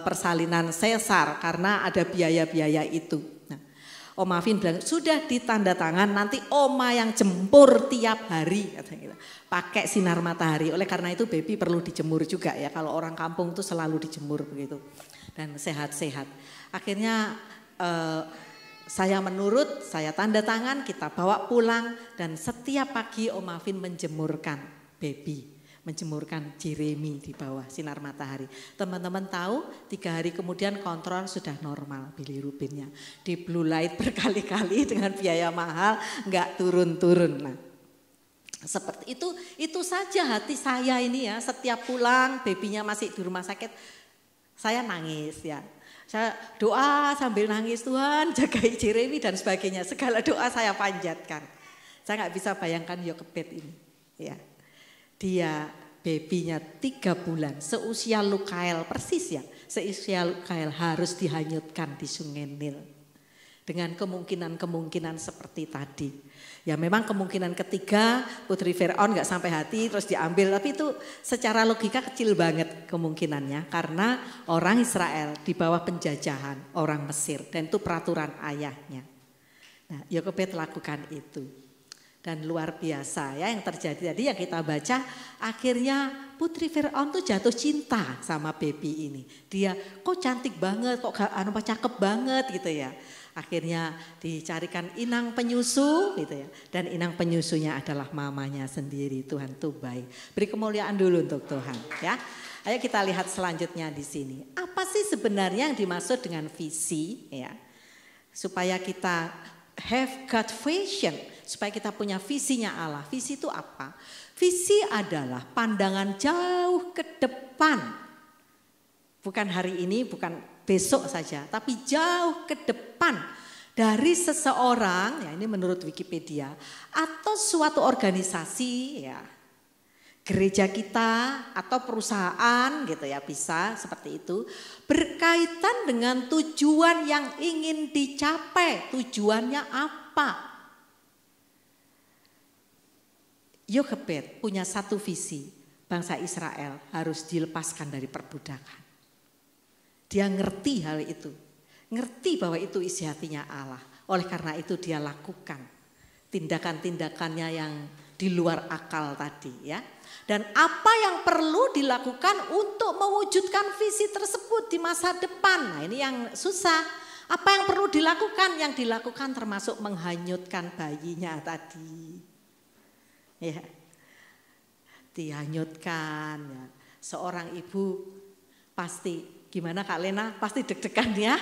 persalinan sesar karena ada biaya-biaya itu. Om Afin bilang sudah ditanda tangan, nanti oma yang jemur tiap hari katanya gitu. Pakai sinar matahari. Oleh karena itu baby perlu dijemur juga ya. Kalau orang kampung tuh selalu dijemur begitu. Dan sehat-sehat. Akhirnya saya menurut, saya tanda tangan, kita bawa pulang dan setiap pagi Om Afin menjemurkan baby. Menjemurkan Jeremy di bawah sinar matahari. Teman-teman tahu 3 hari kemudian kontrol sudah normal bilirubinnya. Di blue light berkali-kali dengan biaya mahal enggak turun-turun. Nah, seperti itu saja hati saya ini ya. Setiap pulang babynya masih di rumah sakit saya nangis ya. Saya doa sambil nangis, Tuhan jagai Jeremy dan sebagainya. Segala doa saya panjatkan. Saya enggak bisa bayangkan Yokebed ini ya. Dia babynya 3 bulan, seusia Lukael persis ya, seusia Lukael harus dihanyutkan di Sungai Nil. Dengan kemungkinan seperti tadi. Ya memang kemungkinan ketiga Putri Firaun gak sampai hati terus diambil, tapi itu secara logika kecil banget kemungkinannya. Karena orang Israel di bawah penjajahan orang Mesir dan itu peraturan ayahnya. Nah Yokebed lakukan itu. Dan luar biasa ya yang terjadi tadi yang kita baca, akhirnya Putri Firaun tuh jatuh cinta sama baby ini. Dia kok cantik banget, kok cakep banget gitu ya. Akhirnya dicarikan inang penyusu gitu ya. Dan inang penyusunya adalah mamanya sendiri. Tuhan tuh baik. Beri kemuliaan dulu untuk Tuhan ya. Ayo kita lihat selanjutnya di sini. Apa sih sebenarnya yang dimaksud dengan visi ya? Supaya kita have God vision. Supaya kita punya visinya Allah. Visi itu apa? Visi adalah pandangan jauh ke depan. Bukan hari ini, bukan besok saja. Tapi jauh ke depan. Dari seseorang, ya ini menurut Wikipedia. Atau suatu organisasi, ya gereja kita atau perusahaan gitu ya bisa seperti itu. Berkaitan dengan tujuan yang ingin dicapai. Tujuannya apa? Yokebed punya satu visi, bangsa Israel harus dilepaskan dari perbudakan. Dia ngerti hal itu, ngerti bahwa itu isi hatinya Allah. Oleh karena itu dia lakukan tindakan-tindakannya yang di luar akal tadi ya. Dan apa yang perlu dilakukan untuk mewujudkan visi tersebut di masa depan. Nah ini yang susah. Apa yang perlu dilakukan? Yang dilakukan termasuk menghanyutkan bayinya tadi. Ya, dihanyutkan ya. Seorang ibu pasti gimana Kak Lena pasti deg-degan ya,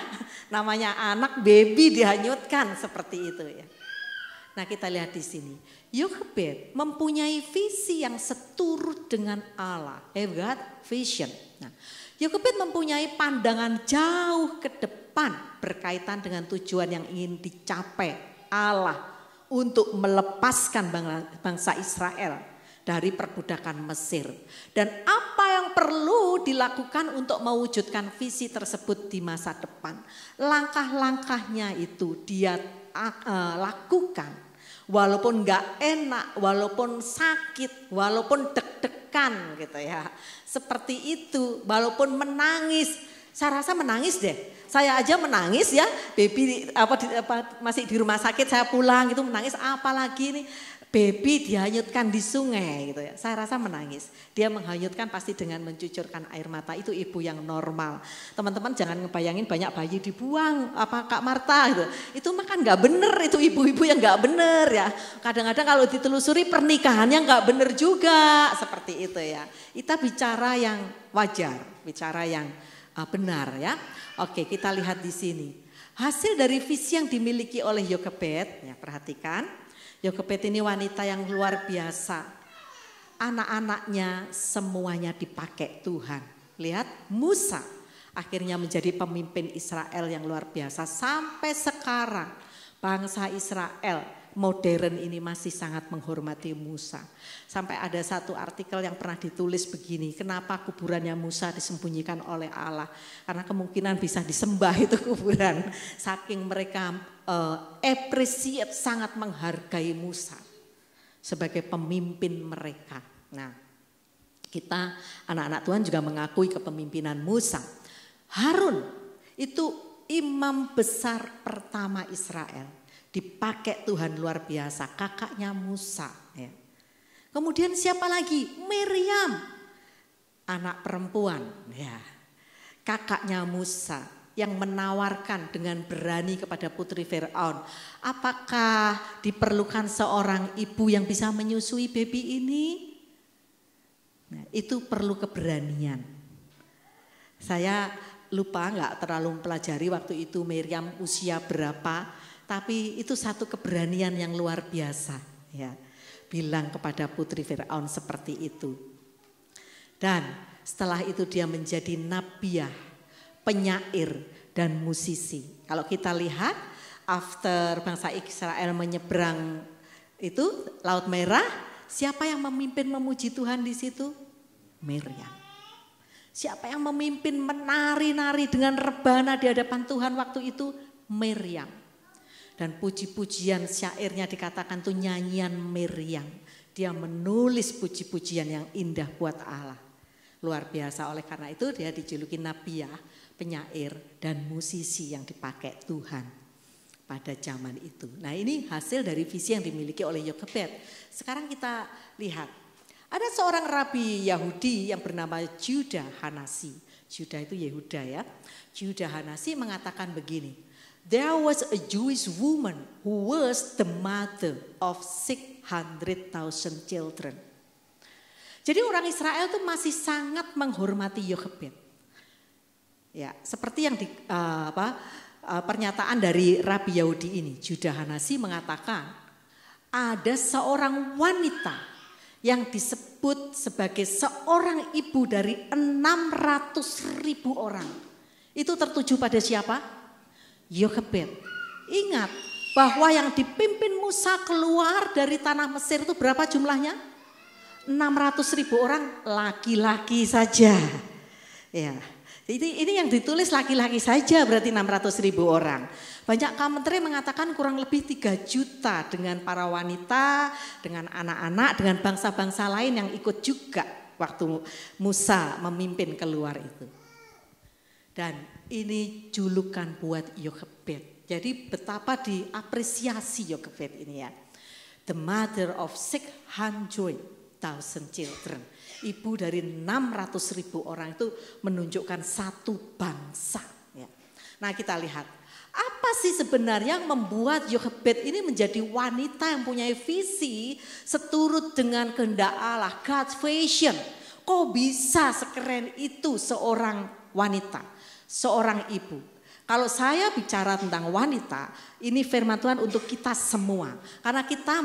namanya anak baby dihanyutkan seperti itu ya. Nah kita lihat di sini, Yokebed mempunyai visi yang seturut dengan Allah, God vision. Nah, Yokebed mempunyai pandangan jauh ke depan berkaitan dengan tujuan yang ingin dicapai Allah. Untuk melepaskan bangsa Israel dari perbudakan Mesir. Dan apa yang perlu dilakukan untuk mewujudkan visi tersebut di masa depan? Langkah-langkahnya itu dia lakukan. Walaupun gak enak, walaupun sakit, walaupun deg-degan gitu ya. Seperti itu, walaupun menangis. Saya rasa menangis deh. Saya aja menangis ya, baby masih di rumah sakit, saya pulang gitu menangis, apalagi nih baby dihanyutkan di sungai gitu ya. Saya rasa menangis. Dia menghanyutkan pasti dengan mencucurkan air mata, itu ibu yang normal. Teman-teman jangan ngebayangin banyak bayi dibuang, apa Kak Marta gitu. Itu makan nggak bener, itu ibu-ibu yang nggak bener ya. Kadang-kadang kalau ditelusuri pernikahannya nggak bener juga, seperti itu ya. Kita bicara yang wajar, bicara yang benar ya. Oke, kita lihat di sini. Hasil dari visi yang dimiliki oleh Yokebed, ya perhatikan. Yokebed ini wanita yang luar biasa. Anak-anaknya semuanya dipakai Tuhan. Lihat, Musa akhirnya menjadi pemimpin Israel yang luar biasa. Sampai sekarang bangsa Israel modern ini masih sangat menghormati Musa. Sampai ada satu artikel yang pernah ditulis begini, kenapa kuburannya Musa disembunyikan oleh Allah? Karena kemungkinan bisa disembah itu kuburan. Saking mereka appreciate, sangat menghargai Musa sebagai pemimpin mereka. Nah, kita anak-anak Tuhan juga mengakui kepemimpinan Musa. Harun itu imam besar pertama Israel. Dipakai Tuhan luar biasa, kakaknya Musa. Ya. Kemudian siapa lagi? Miriam, anak perempuan, ya, kakaknya Musa yang menawarkan dengan berani kepada putri Firaun. Apakah diperlukan seorang ibu yang bisa menyusui baby ini? Nah, itu perlu keberanian. Saya lupa nggak terlalu mempelajari waktu itu Miriam usia berapa. Tapi itu satu keberanian yang luar biasa ya. Bilang kepada putri Firaun seperti itu. Dan setelah itu dia menjadi nabiah, penyair dan musisi. Kalau kita lihat after bangsa Israel menyeberang itu Laut Merah, siapa yang memimpin memuji Tuhan di situ? Miriam. Siapa yang memimpin menari-nari dengan rebana di hadapan Tuhan waktu itu? Miriam. Dan puji-pujian syairnya dikatakan itu nyanyian Miriam. Dia menulis puji-pujian yang indah buat Allah. Luar biasa, oleh karena itu dia dijuluki nabiah, penyair dan musisi yang dipakai Tuhan pada zaman itu. Nah, ini hasil dari visi yang dimiliki oleh Yokebed. Sekarang kita lihat. Ada seorang rabi Yahudi yang bernama Judah Hanasi. Judah itu Yehuda ya. Judah Hanasi mengatakan begini. There was a Jewish woman who was the mother of 600,000 children. Jadi orang Israel itu masih sangat menghormati Yokebed. Ya, seperti yang pernyataan dari Rabi Yahudi ini, Judah Hanasi mengatakan ada seorang wanita yang disebut sebagai seorang ibu dari 600,000 orang. Itu tertuju pada siapa? Yokebed. Ingat bahwa yang dipimpin Musa keluar dari tanah Mesir itu berapa jumlahnya? 600,000 orang laki-laki saja. Ya, ini yang ditulis laki-laki saja berarti 600,000 orang. Banyak komentar mengatakan kurang lebih 3 juta dengan para wanita, dengan anak-anak, dengan bangsa-bangsa lain yang ikut juga waktu Musa memimpin keluar itu. Dan ini julukan buat Yokebed. Jadi betapa diapresiasi Yokebed ini ya. The mother of 600,000 children. Ibu dari 600,000 orang itu menunjukkan satu bangsa. Ya. Nah, kita lihat. Apa sih sebenarnya yang membuat Yokebed ini menjadi wanita yang punya visi seturut dengan kehendak Allah, God's vision. Kok bisa sekeren itu seorang wanita? Seorang ibu. Kalau saya bicara tentang wanita, ini firman Tuhan untuk kita semua. Karena kita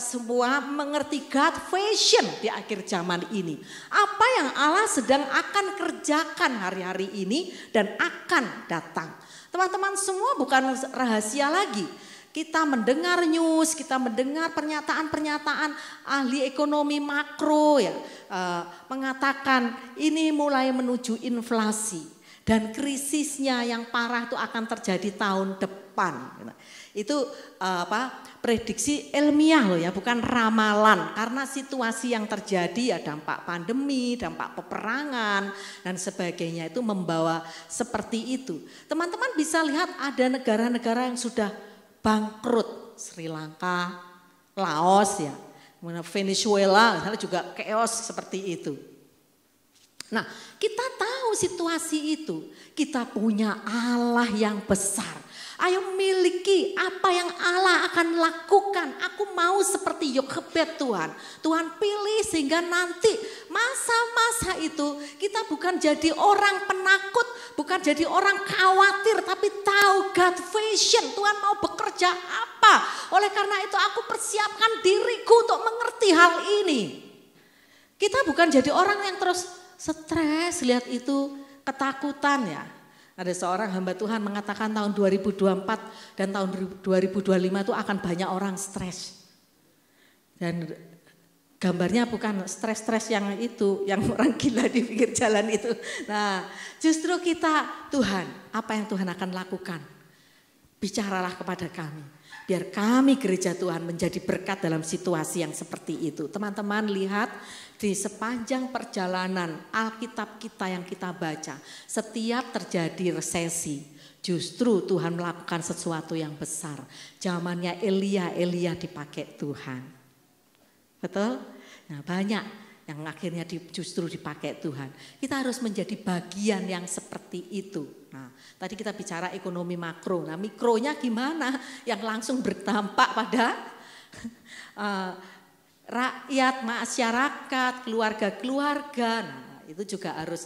semua mengerti God vision di akhir zaman ini. Apa yang Allah sedang akan kerjakan hari-hari ini dan akan datang. Teman-teman semua bukan rahasia lagi. Kita mendengar news, kita mendengar pernyataan-pernyataan ahli ekonomi makro ya, mengatakan ini mulai menuju inflasi dan krisisnya yang parah itu akan terjadi tahun depan. Itu prediksi ilmiah loh ya, bukan ramalan, karena situasi yang terjadi ya dampak pandemi, dampak peperangan dan sebagainya itu membawa seperti itu. Teman-teman bisa lihat ada negara-negara yang sudah bangkrut, Sri Lanka, Laos ya, Venezuela misalnya juga chaos seperti itu. Nah, kita tahu situasi itu, kita punya Allah yang besar. Ayo miliki apa yang Allah akan lakukan. Aku mau seperti Yokebed Tuhan. Tuhan pilih sehingga nanti masa-masa itu kita bukan jadi orang penakut, bukan jadi orang khawatir, tapi tahu God vision. Tuhan mau bekerja apa. Oleh karena itu aku persiapkan diriku untuk mengerti hal ini. Kita bukan jadi orang yang terus stres lihat itu, ketakutan ya. Ada seorang hamba Tuhan mengatakan tahun 2024 dan tahun 2025 itu akan banyak orang stres. Dan gambarnya bukan stres-stres yang itu, yang orang gila di pinggir jalan itu. Nah, justru kita, Tuhan, apa yang Tuhan akan lakukan? Bicaralah kepada kami. Biar kami gereja Tuhan menjadi berkat dalam situasi yang seperti itu. Teman-teman lihat di sepanjang perjalanan Alkitab kita yang kita baca. Setiap terjadi resesi justru Tuhan melakukan sesuatu yang besar. Zamannya Elia dipakai Tuhan. Betul? Nah banyak yang akhirnya justru dipakai Tuhan. Kita harus menjadi bagian yang seperti itu. Nah, tadi kita bicara ekonomi makro. Nah, mikronya gimana? Yang langsung berdampak pada rakyat, masyarakat, keluarga-keluarga. Nah, itu juga harus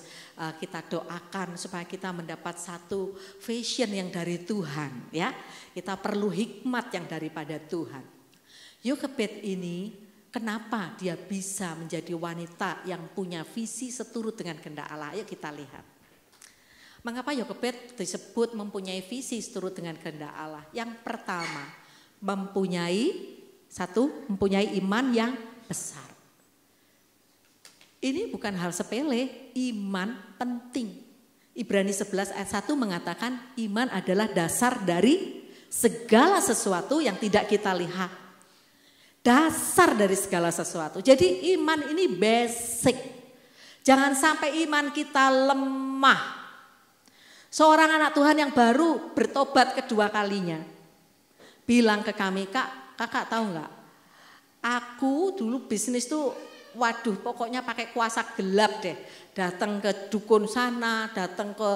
kita doakan supaya kita mendapat satu vision yang dari Tuhan, ya. Kita perlu hikmat yang daripada Tuhan. Yokebed ini kenapa dia bisa menjadi wanita yang punya visi seturut dengan kehendak Allah? Ayo kita lihat. Mengapa Yokebed disebut mempunyai visi seturut dengan kehendak Allah? Yang pertama, mempunyai iman yang besar. Ini bukan hal sepele, iman penting. Ibrani 11 ayat 1 mengatakan iman adalah dasar dari segala sesuatu yang tidak kita lihat. Dasar dari segala sesuatu. Jadi iman ini basic. Jangan sampai iman kita lemah. Seorang anak Tuhan yang baru bertobat kedua kalinya. Bilang ke kami, kakak tahu nggak? Aku dulu bisnis tuh, waduh pokoknya pakai kuasa gelap deh. Datang ke dukun sana, datang ke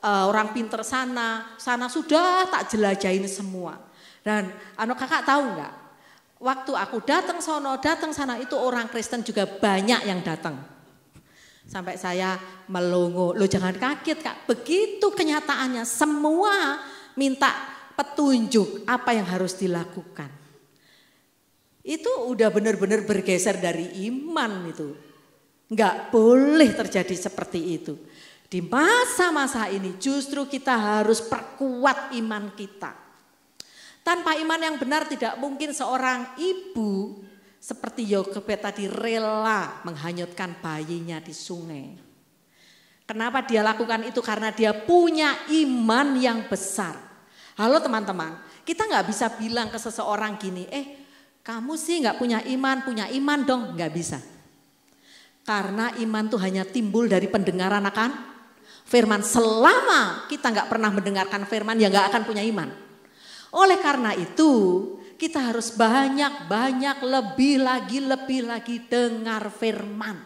orang pinter sana sudah tak jelajahin semua. Dan kakak tahu nggak? Waktu aku datang sana itu orang Kristen juga banyak yang datang. Sampai saya melongo, lo jangan kaget Kak, begitu kenyataannya semua minta petunjuk apa yang harus dilakukan. Itu udah benar-benar bergeser dari iman itu. Enggak boleh terjadi seperti itu. Di masa-masa ini justru kita harus perkuat iman kita. Tanpa iman yang benar tidak mungkin seorang ibu seperti Yokebed tadi rela menghanyutkan bayinya di sungai. Kenapa dia lakukan itu? Karena dia punya iman yang besar. Halo teman-teman, kita nggak bisa bilang ke seseorang gini, kamu sih nggak punya iman dong, nggak bisa. Karena iman tuh hanya timbul dari pendengaran akan firman. Selama kita nggak pernah mendengarkan firman, ya nggak akan punya iman. Oleh karena itu, kita harus banyak lebih lagi dengar firman.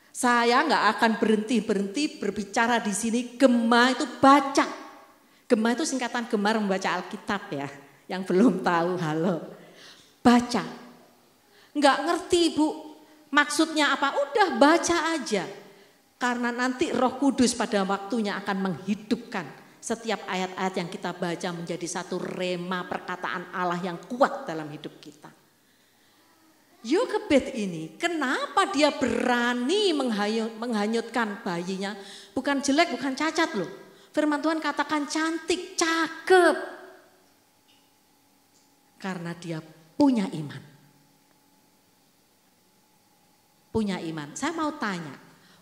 Saya nggak akan berhenti berbicara di sini. Gema itu baca. Gema itu singkatan gemar membaca Alkitab ya. Yang belum tahu, halo. Baca. Nggak ngerti Bu, maksudnya apa? Udah baca aja. Karena nanti Roh Kudus pada waktunya akan menghidupkan setiap ayat-ayat yang kita baca menjadi satu rema perkataan Allah yang kuat dalam hidup kita. Yokebed ini kenapa dia berani menghanyutkan bayinya? Bukan jelek, bukan cacat loh. Firman Tuhan katakan cantik, cakep. Karena dia punya iman. Punya iman. Saya mau tanya,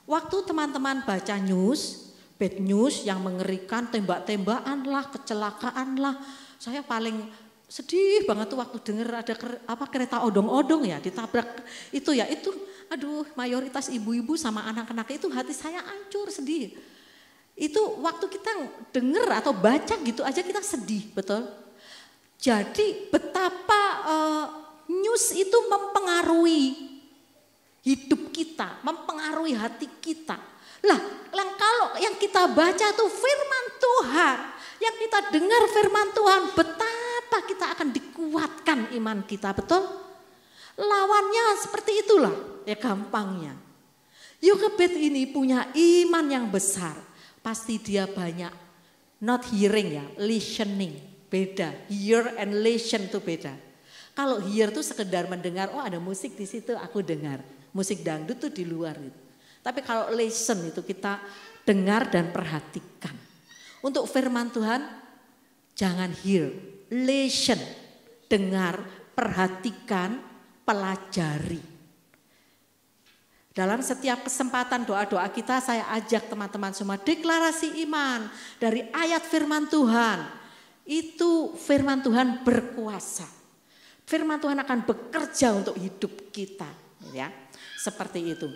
waktu teman-teman baca news, bad news yang mengerikan, tembak-tembakan lah, kecelakaan lah. Saya paling sedih banget tuh waktu dengar ada kereta odong-odong ya ditabrak itu ya, itu aduh mayoritas ibu-ibu sama anak-anak itu hati saya hancur, sedih. Itu waktu kita dengar atau baca gitu aja kita sedih, betul? Jadi betapa news itu mempengaruhi hidup kita, mempengaruhi hati kita. Lah, kalau yang kita baca tuh firman Tuhan, yang kita dengar firman Tuhan, betapa kita akan dikuatkan iman kita, betul? Lawannya seperti itulah, ya gampangnya. Yokebed ini punya iman yang besar, pasti dia banyak not hearing ya, listening, beda. Hear and listen itu beda. Kalau hear tuh sekedar mendengar, oh ada musik di situ aku dengar. Musik dangdut tuh di luar gitu. Tapi kalau listen itu kita dengar dan perhatikan. Untuk firman Tuhan jangan hear, listen, dengar, perhatikan, pelajari. Dalam setiap kesempatan doa-doa kita saya ajak teman-teman semua deklarasi iman dari ayat firman Tuhan. Itu firman Tuhan berkuasa. Firman Tuhan akan bekerja untuk hidup kita, ya. Seperti itu.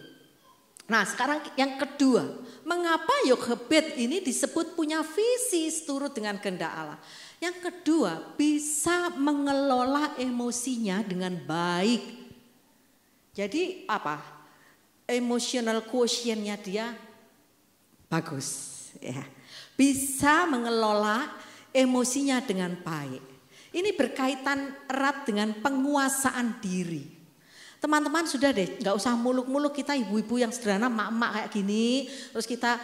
Nah, sekarang yang kedua, mengapa Yokebed ini disebut punya visi seturut dengan kehendak Allah? Yang kedua, bisa mengelola emosinya dengan baik. Jadi apa? Emotional quotientnya dia bagus, ya. Bisa mengelola emosinya dengan baik. Ini berkaitan erat dengan penguasaan diri. Teman-teman sudah deh, nggak usah muluk-muluk kita ibu-ibu yang sederhana, mak-mak kayak gini, terus kita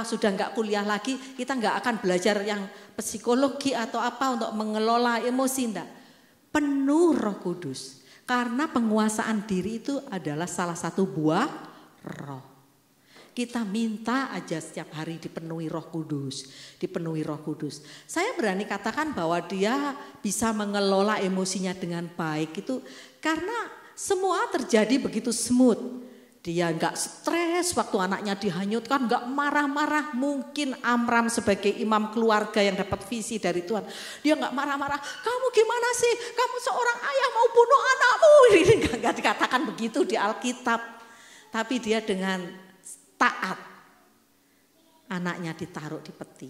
sudah nggak kuliah lagi, kita nggak akan belajar yang psikologi atau apa untuk mengelola emosi, enggak. Penuh Roh Kudus, karena penguasaan diri itu adalah salah satu buah roh. Kita minta aja setiap hari dipenuhi Roh Kudus, dipenuhi Roh Kudus. Saya berani katakan bahwa dia bisa mengelola emosinya dengan baik itu karena semua terjadi begitu smooth. Dia enggak stres waktu anaknya dihanyutkan, enggak marah-marah. Mungkin Amram sebagai imam keluarga yang dapat visi dari Tuhan, dia enggak marah-marah. Kamu gimana sih? Kamu seorang ayah mau bunuh anakmu? Ini enggak dikatakan begitu di Alkitab. Tapi dia dengan taat. Anaknya ditaruh di peti,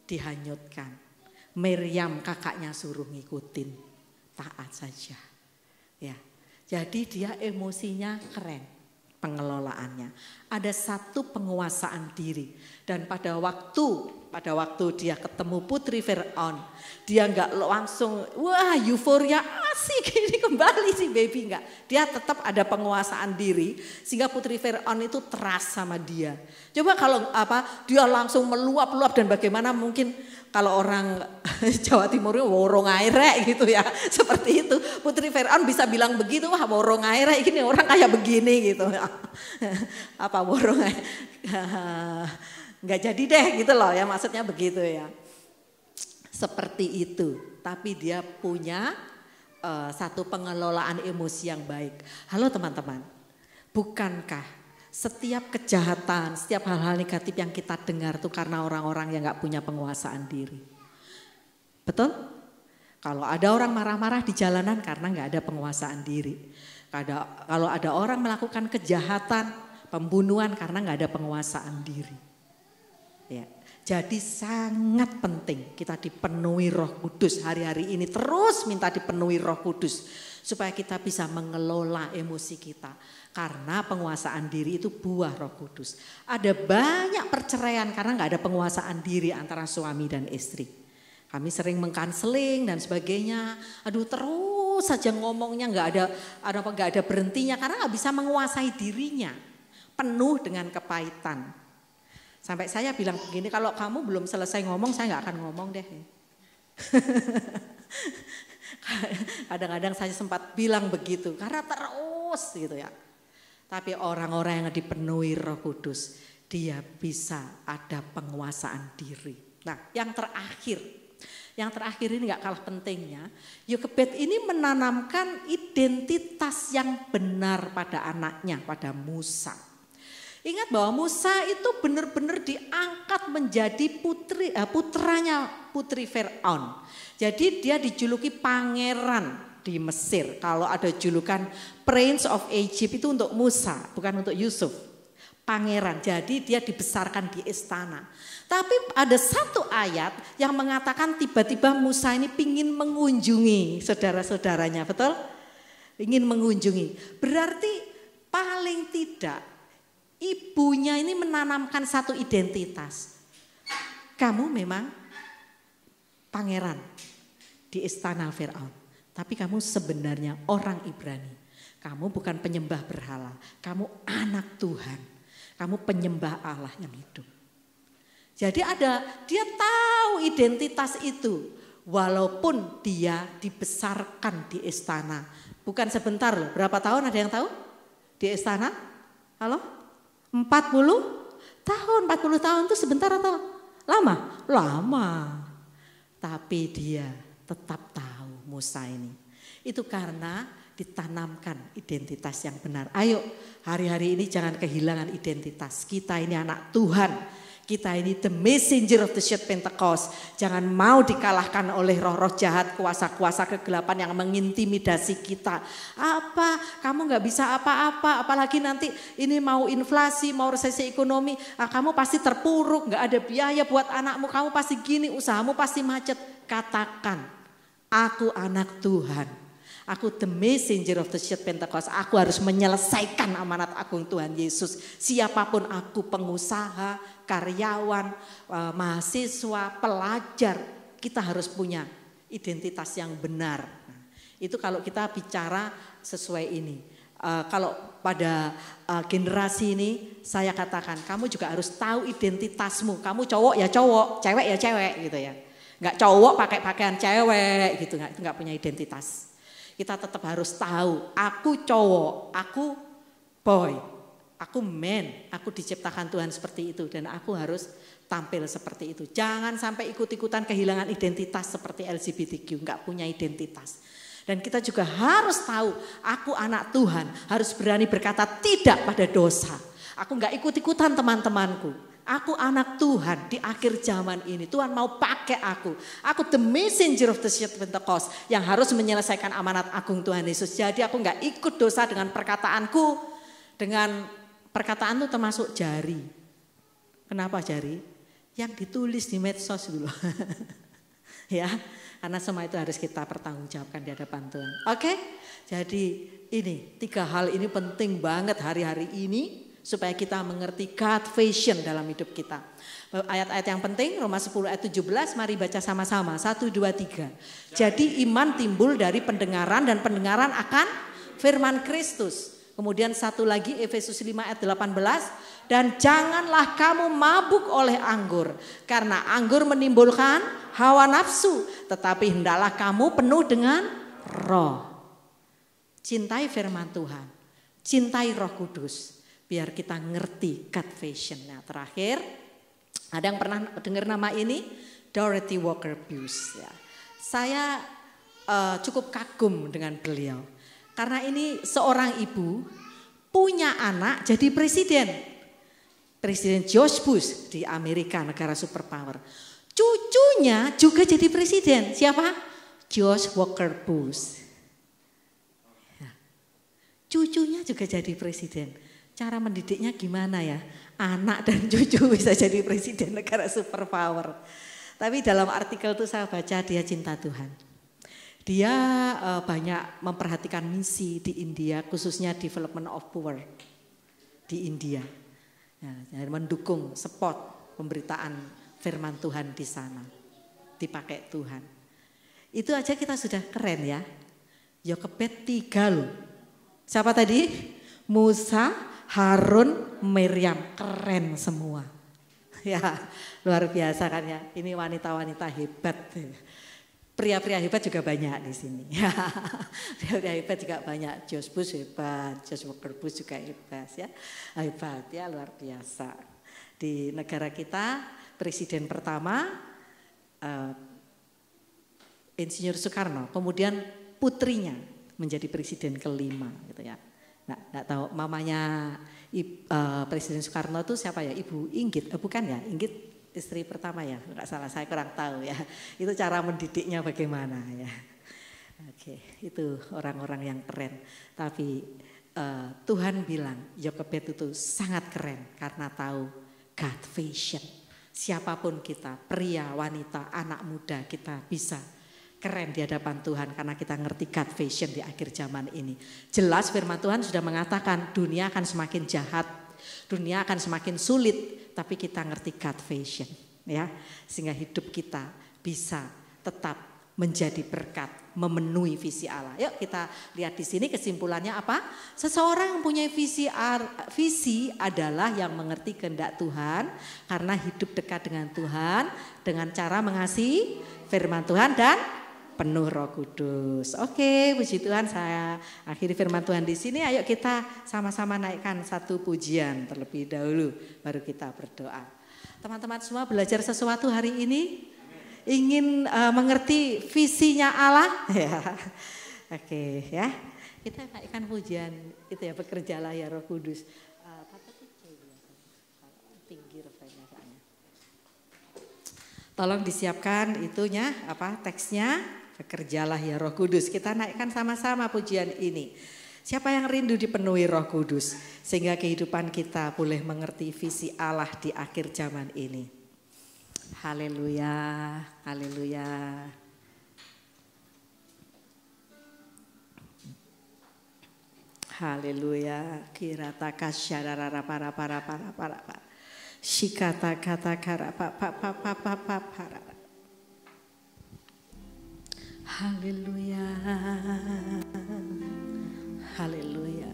dihanyutkan. Miriam kakaknya suruh ngikutin, taat saja. Ya. Jadi dia emosinya keren, pengelolaannya. Ada satu penguasaan diri. Dan pada waktu dia ketemu putri Firaun, dia enggak langsung wah euforia asik ini kembali si baby, enggak. Dia tetap ada penguasaan diri sehingga putri Firaun itu teras sama dia. Coba kalau dia langsung meluap-luap dan bagaimana mungkin kalau orang Jawa Timur worong airek gitu ya, seperti itu. Putri Firaun bisa bilang begitu, wah worong airek ini orang kayak begini gitu. Apa worong airek? Nggak jadi deh gitu loh ya, maksudnya begitu ya. Seperti itu, tapi dia punya satu pengelolaan emosi yang baik. Halo teman-teman, bukankah setiap kejahatan, setiap hal-hal negatif yang kita dengar tuh karena orang-orang yang gak punya penguasaan diri. Betul? Kalau ada orang marah-marah di jalanan karena gak ada penguasaan diri. Kalau ada orang melakukan kejahatan, pembunuhan karena gak ada penguasaan diri. Ya. Jadi sangat penting kita dipenuhi Roh Kudus hari-hari ini. Terus minta dipenuhi Roh Kudus supaya kita bisa mengelola emosi kita. Karena penguasaan diri itu buah Roh Kudus. Ada banyak perceraian karena gak ada penguasaan diri antara suami dan istri. Kami sering mengkanseling dan sebagainya. Aduh terus saja ngomongnya gak ada berhentinya karena gak bisa menguasai dirinya. Penuh dengan kepahitan. Sampai saya bilang begini, kalau kamu belum selesai ngomong saya gak akan ngomong deh. Kadang-kadang saya sempat bilang begitu karena terus gitu ya. Tapi orang-orang yang dipenuhi Roh Kudus, dia bisa ada penguasaan diri. Nah, yang yang terakhir ini gak kalah pentingnya, Yokebed ini menanamkan identitas yang benar pada anaknya, pada Musa. Ingat bahwa Musa itu benar-benar diangkat menjadi putranya putri Firaun. Jadi dia dijuluki pangeran di Mesir. Kalau ada julukan Prince of Egypt itu untuk Musa, bukan untuk Yusuf. Pangeran, jadi dia dibesarkan di istana. Tapi ada satu ayat yang mengatakan tiba-tiba Musa ini pingin mengunjungi saudara-saudaranya, betul? Ingin mengunjungi. Berarti paling tidak ibunya ini menanamkan satu identitas. Kamu memang pangeran di istana Firaun, tapi kamu sebenarnya orang Ibrani. Kamu bukan penyembah berhala, kamu anak Tuhan. Kamu penyembah Allah yang hidup. Jadi dia tahu identitas itu. Walaupun dia dibesarkan di istana. Bukan sebentar loh, berapa tahun ada yang tahu? Di istana? Halo? 40 tahun, 40 tahun itu sebentar atau lama? Lama. Tapi dia tetap tahu Musa ini. Itu karena ditanamkan identitas yang benar. Ayo hari-hari ini jangan kehilangan identitas. Kita ini anak Tuhan. Kita ini the messenger of the church Pentecost. Jangan mau dikalahkan oleh roh-roh jahat, kuasa-kuasa kegelapan yang mengintimidasi kita. Apa? Kamu gak bisa apa-apa. Apalagi nanti ini mau inflasi, mau resesi ekonomi. Kamu pasti terpuruk, gak ada biaya buat anakmu. Kamu pasti gini, usahamu pasti macet. Katakan, aku anak Tuhan. Aku the messenger of the church Pentecost. Aku harus menyelesaikan amanat agung Tuhan Yesus. Siapapun aku, pengusaha, karyawan, mahasiswa, pelajar. Kita harus punya identitas yang benar. Nah, itu kalau kita bicara sesuai ini. Kalau pada generasi ini saya katakan kamu juga harus tahu identitasmu. Kamu cowok ya cowok, cewek ya cewek gitu ya. Enggak cowok pakai pakaian cewek gitu, itu enggak punya identitas. Kita tetap harus tahu, aku cowok, aku boy, aku man, aku diciptakan Tuhan seperti itu dan aku harus tampil seperti itu. Jangan sampai ikut-ikutan kehilangan identitas seperti LGBTQ, enggak punya identitas. Dan kita juga harus tahu, aku anak Tuhan, harus berani berkata tidak pada dosa. Aku enggak ikut-ikutan teman-temanku. Aku anak Tuhan di akhir zaman ini. Tuhan mau pakai aku. Aku the messenger of the church Pentecost yang harus menyelesaikan amanat agung Tuhan Yesus. Jadi aku enggak ikut dosa dengan perkataanku. Dengan perkataan itu termasuk jari. Kenapa jari? Yang ditulis di medsos dulu. Ya, karena semua itu harus kita pertanggungjawabkan di hadapan Tuhan. Oke? Jadi ini 3 hal ini penting banget hari-hari ini. Supaya kita mengerti God vision dalam hidup kita. Ayat-ayat yang penting Roma 10 ayat 17 mari baca sama-sama. 1, 2, 3. Jadi iman timbul dari pendengaran dan pendengaran akan firman Kristus. Kemudian satu lagi Efesus 5 ayat 18. Dan janganlah kamu mabuk oleh anggur. Karena anggur menimbulkan hawa nafsu. Tetapi hendaklah kamu penuh dengan roh. Cintai firman Tuhan. Cintai Roh Kudus. Biar kita ngerti God vision. Nah terakhir, ada yang pernah dengar nama ini? Dorothy Walker Buse. Ya. Saya cukup kagum dengan beliau. Karena ini seorang ibu punya anak jadi presiden. Presiden George Bush di Amerika, negara superpower. Cucunya juga jadi presiden. Siapa? George Walker Bush. Ya. Cucunya juga jadi presiden. Cara mendidiknya gimana ya? Anak dan cucu bisa jadi presiden negara superpower. Tapi dalam artikel itu saya baca dia cinta Tuhan. Dia banyak memperhatikan misi di India, khususnya development of poor di India. Nah, mendukung, support pemberitaan firman Tuhan di sana. Dipakai Tuhan. Itu aja kita sudah keren ya. Yokebed 3 loh. Siapa tadi? Musa, Harun, Miriam, keren semua. Ya, luar biasa kan ya. Ini wanita-wanita hebat. Pria-pria hebat juga banyak di sini. Pria-pria hebat juga banyak. George Bush hebat, George Walker Bush juga hebat ya. Hebat ya, luar biasa. Di negara kita presiden pertama Insinyur Soekarno, kemudian putrinya menjadi presiden kelima gitu ya. Nah, enggak tahu mamanya Presiden Soekarno itu siapa ya? Ibu Inggit, bukan ya? Inggit istri pertama ya, enggak salah, saya kurang tahu ya. Itu cara mendidiknya bagaimana ya. Oke, itu orang-orang yang keren. Tapi Tuhan bilang Jochebed itu sangat keren karena tahu God vision. Siapapun kita, pria, wanita, anak muda, kita bisa keren di hadapan Tuhan karena kita ngerti God vision di akhir zaman ini. Jelas firman Tuhan sudah mengatakan dunia akan semakin jahat, dunia akan semakin sulit, tapi kita ngerti God vision ya. Sehingga hidup kita bisa tetap menjadi berkat, memenuhi visi Allah. Yuk kita lihat di sini kesimpulannya apa? Seseorang yang punya visi adalah yang mengerti kehendak Tuhan karena hidup dekat dengan Tuhan dengan cara mengasihi firman Tuhan dan penuh Roh Kudus. Oke, puji Tuhan, saya akhiri firman Tuhan di sini. Ayo kita sama-sama naikkan satu pujian terlebih dahulu, baru kita berdoa. Teman-teman semua belajar sesuatu hari ini, ingin mengerti visinya Allah, ya. Oke, ya. Kita naikkan pujian itu ya, bekerjalah ya Roh Kudus. Tinggi refrenya kayaknya. Tolong disiapkan itunya, teksnya. Bekerjalah ya Roh Kudus. Kita naikkan sama-sama pujian ini. Siapa yang rindu dipenuhi Roh Kudus sehingga kehidupan kita boleh mengerti visi Allah di akhir zaman ini. Haleluya, haleluya. Haleluya. Kirata kasyarara para. Shikata kata kara para. Haleluya, haleluya.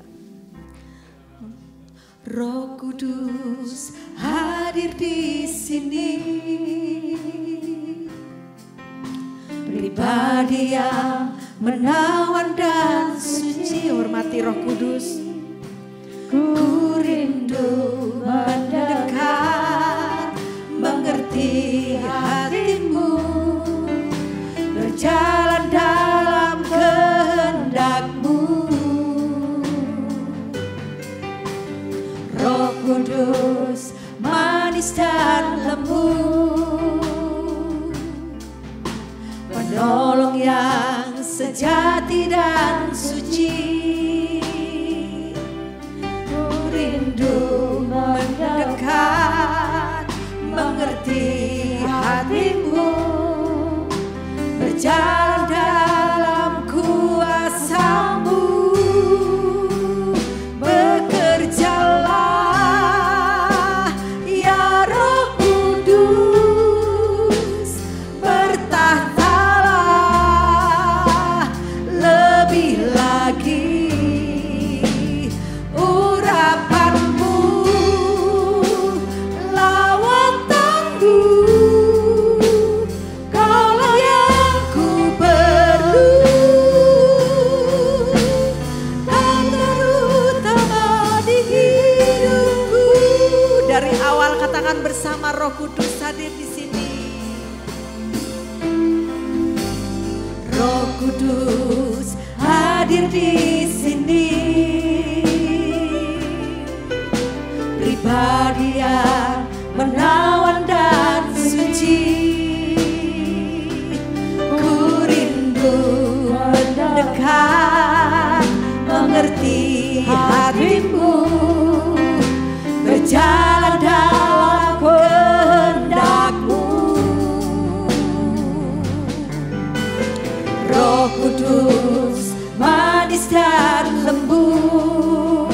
Roh Kudus hadir di sini, pribadi yang menawan dan suci. Hormati Roh Kudus. Ku rindu mendekat, mengerti hatimu, berjalan dalam kehendak-Mu. Roh Kudus manis dan lembut, penolong yang sejati dan suci. Ku rindu mendekat, mengerti hati-Mu, berjalan dalam kuasa-Mu. Bekerjalah ya Roh Kudus, bertahtalah lebih lagi. Urapan-Mu lawan tangguh, Kaulah yang ku perlu, dan terutama di hidupku. Dari awal katakan bersama, Roh Kudus hadir di sini. Roh Kudus hadir di sini, pribadi yang menawan dan suci. Ku rindu mendekat, mengerti hati-Mu, berjalan dalam kehendak-Mu. Roh Kudus manis dan lembut,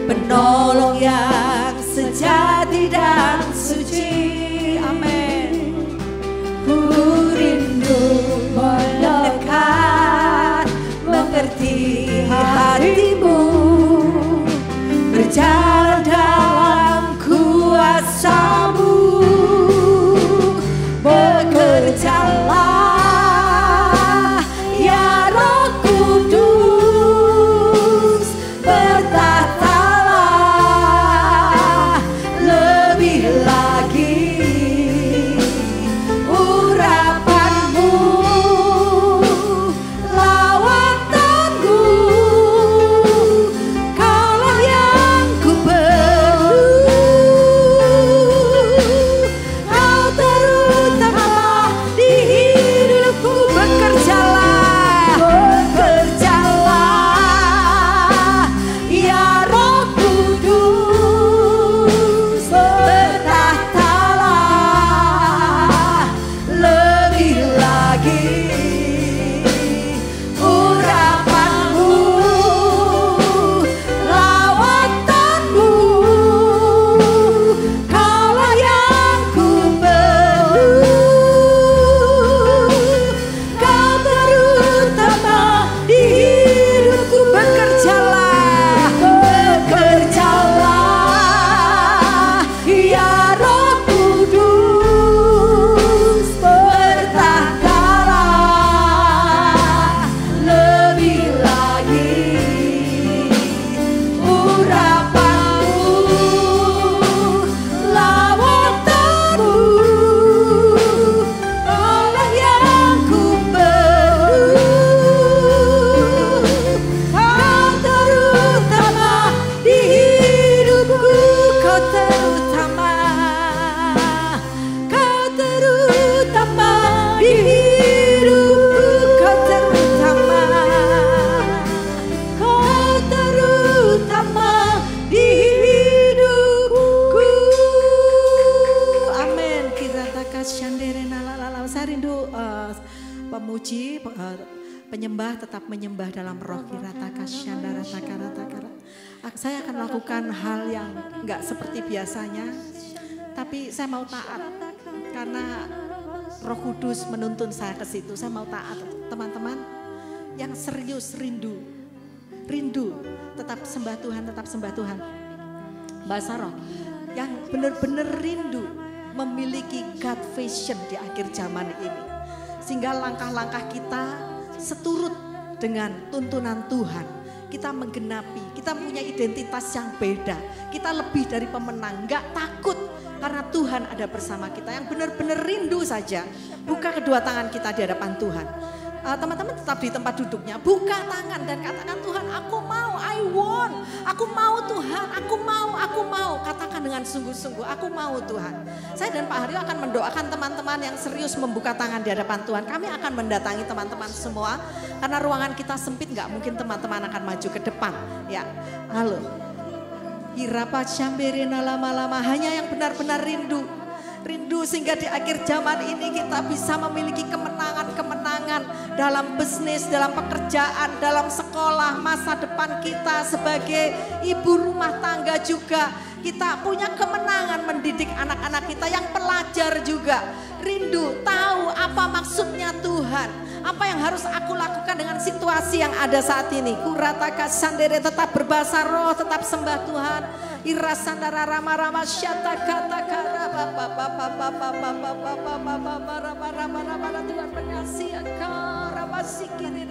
penolong yang sejati dan suci. Amin. Ku rindu mendekat, mengerti Penyembah tetap menyembah dalam roh. Saya akan lakukan hal yang enggak seperti biasanya, tapi saya mau taat karena Roh Kudus menuntun saya ke situ. Saya mau taat, teman-teman. Yang serius rindu tetap sembah Tuhan, tetap sembah Tuhan. Bahasa roh yang benar-benar rindu memiliki God vision di akhir zaman ini. Sehingga langkah-langkah kita seturut dengan tuntunan Tuhan. Kita menggenapi, kita punya identitas yang beda. Kita lebih dari pemenang, gak takut karena Tuhan ada bersama kita. Yang benar-benar rindu saja, buka kedua tangan kita di hadapan Tuhan. Teman-teman tetap di tempat duduknya, buka tangan dan katakan, Tuhan aku mau, I want, aku mau Tuhan, aku mau. Katakan dengan sungguh-sungguh, aku mau Tuhan. Saya dan Pak Haryo akan mendoakan teman-teman yang serius membuka tangan di hadapan Tuhan. Kami akan mendatangi teman-teman semua, karena ruangan kita sempit, gak mungkin teman-teman akan maju ke depan. Ya, halo. Hirapa syamberina lama-lama, hanya yang benar-benar rindu sehingga di akhir zaman ini kita bisa memiliki kemenangan dalam bisnis, dalam pekerjaan, dalam sekolah, masa depan kita sebagai ibu rumah tangga juga. Kita punya kemenangan mendidik anak-anak kita yang pelajar juga. Rindu tahu apa maksudnya Tuhan, apa yang harus aku lakukan dengan situasi yang ada saat ini. Kurataka sandere, tetap berbahasa roh, tetap sembah Tuhan. Irasandara rama-rama syata kata kara Tuhan mengasihi engkau rama sikiri.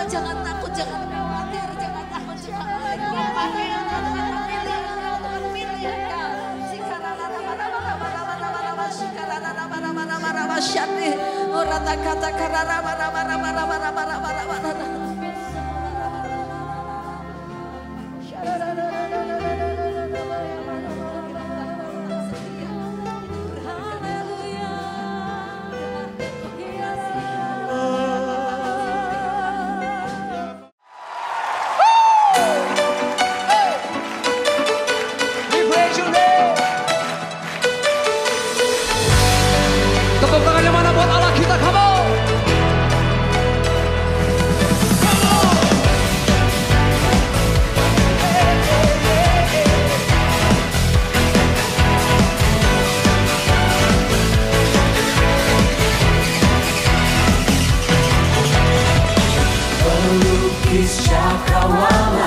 Jangan takut, jangan khawatir, jangan takut, Tepuk tangannya mana buat Allah kita, come on. Pelukis cakrawala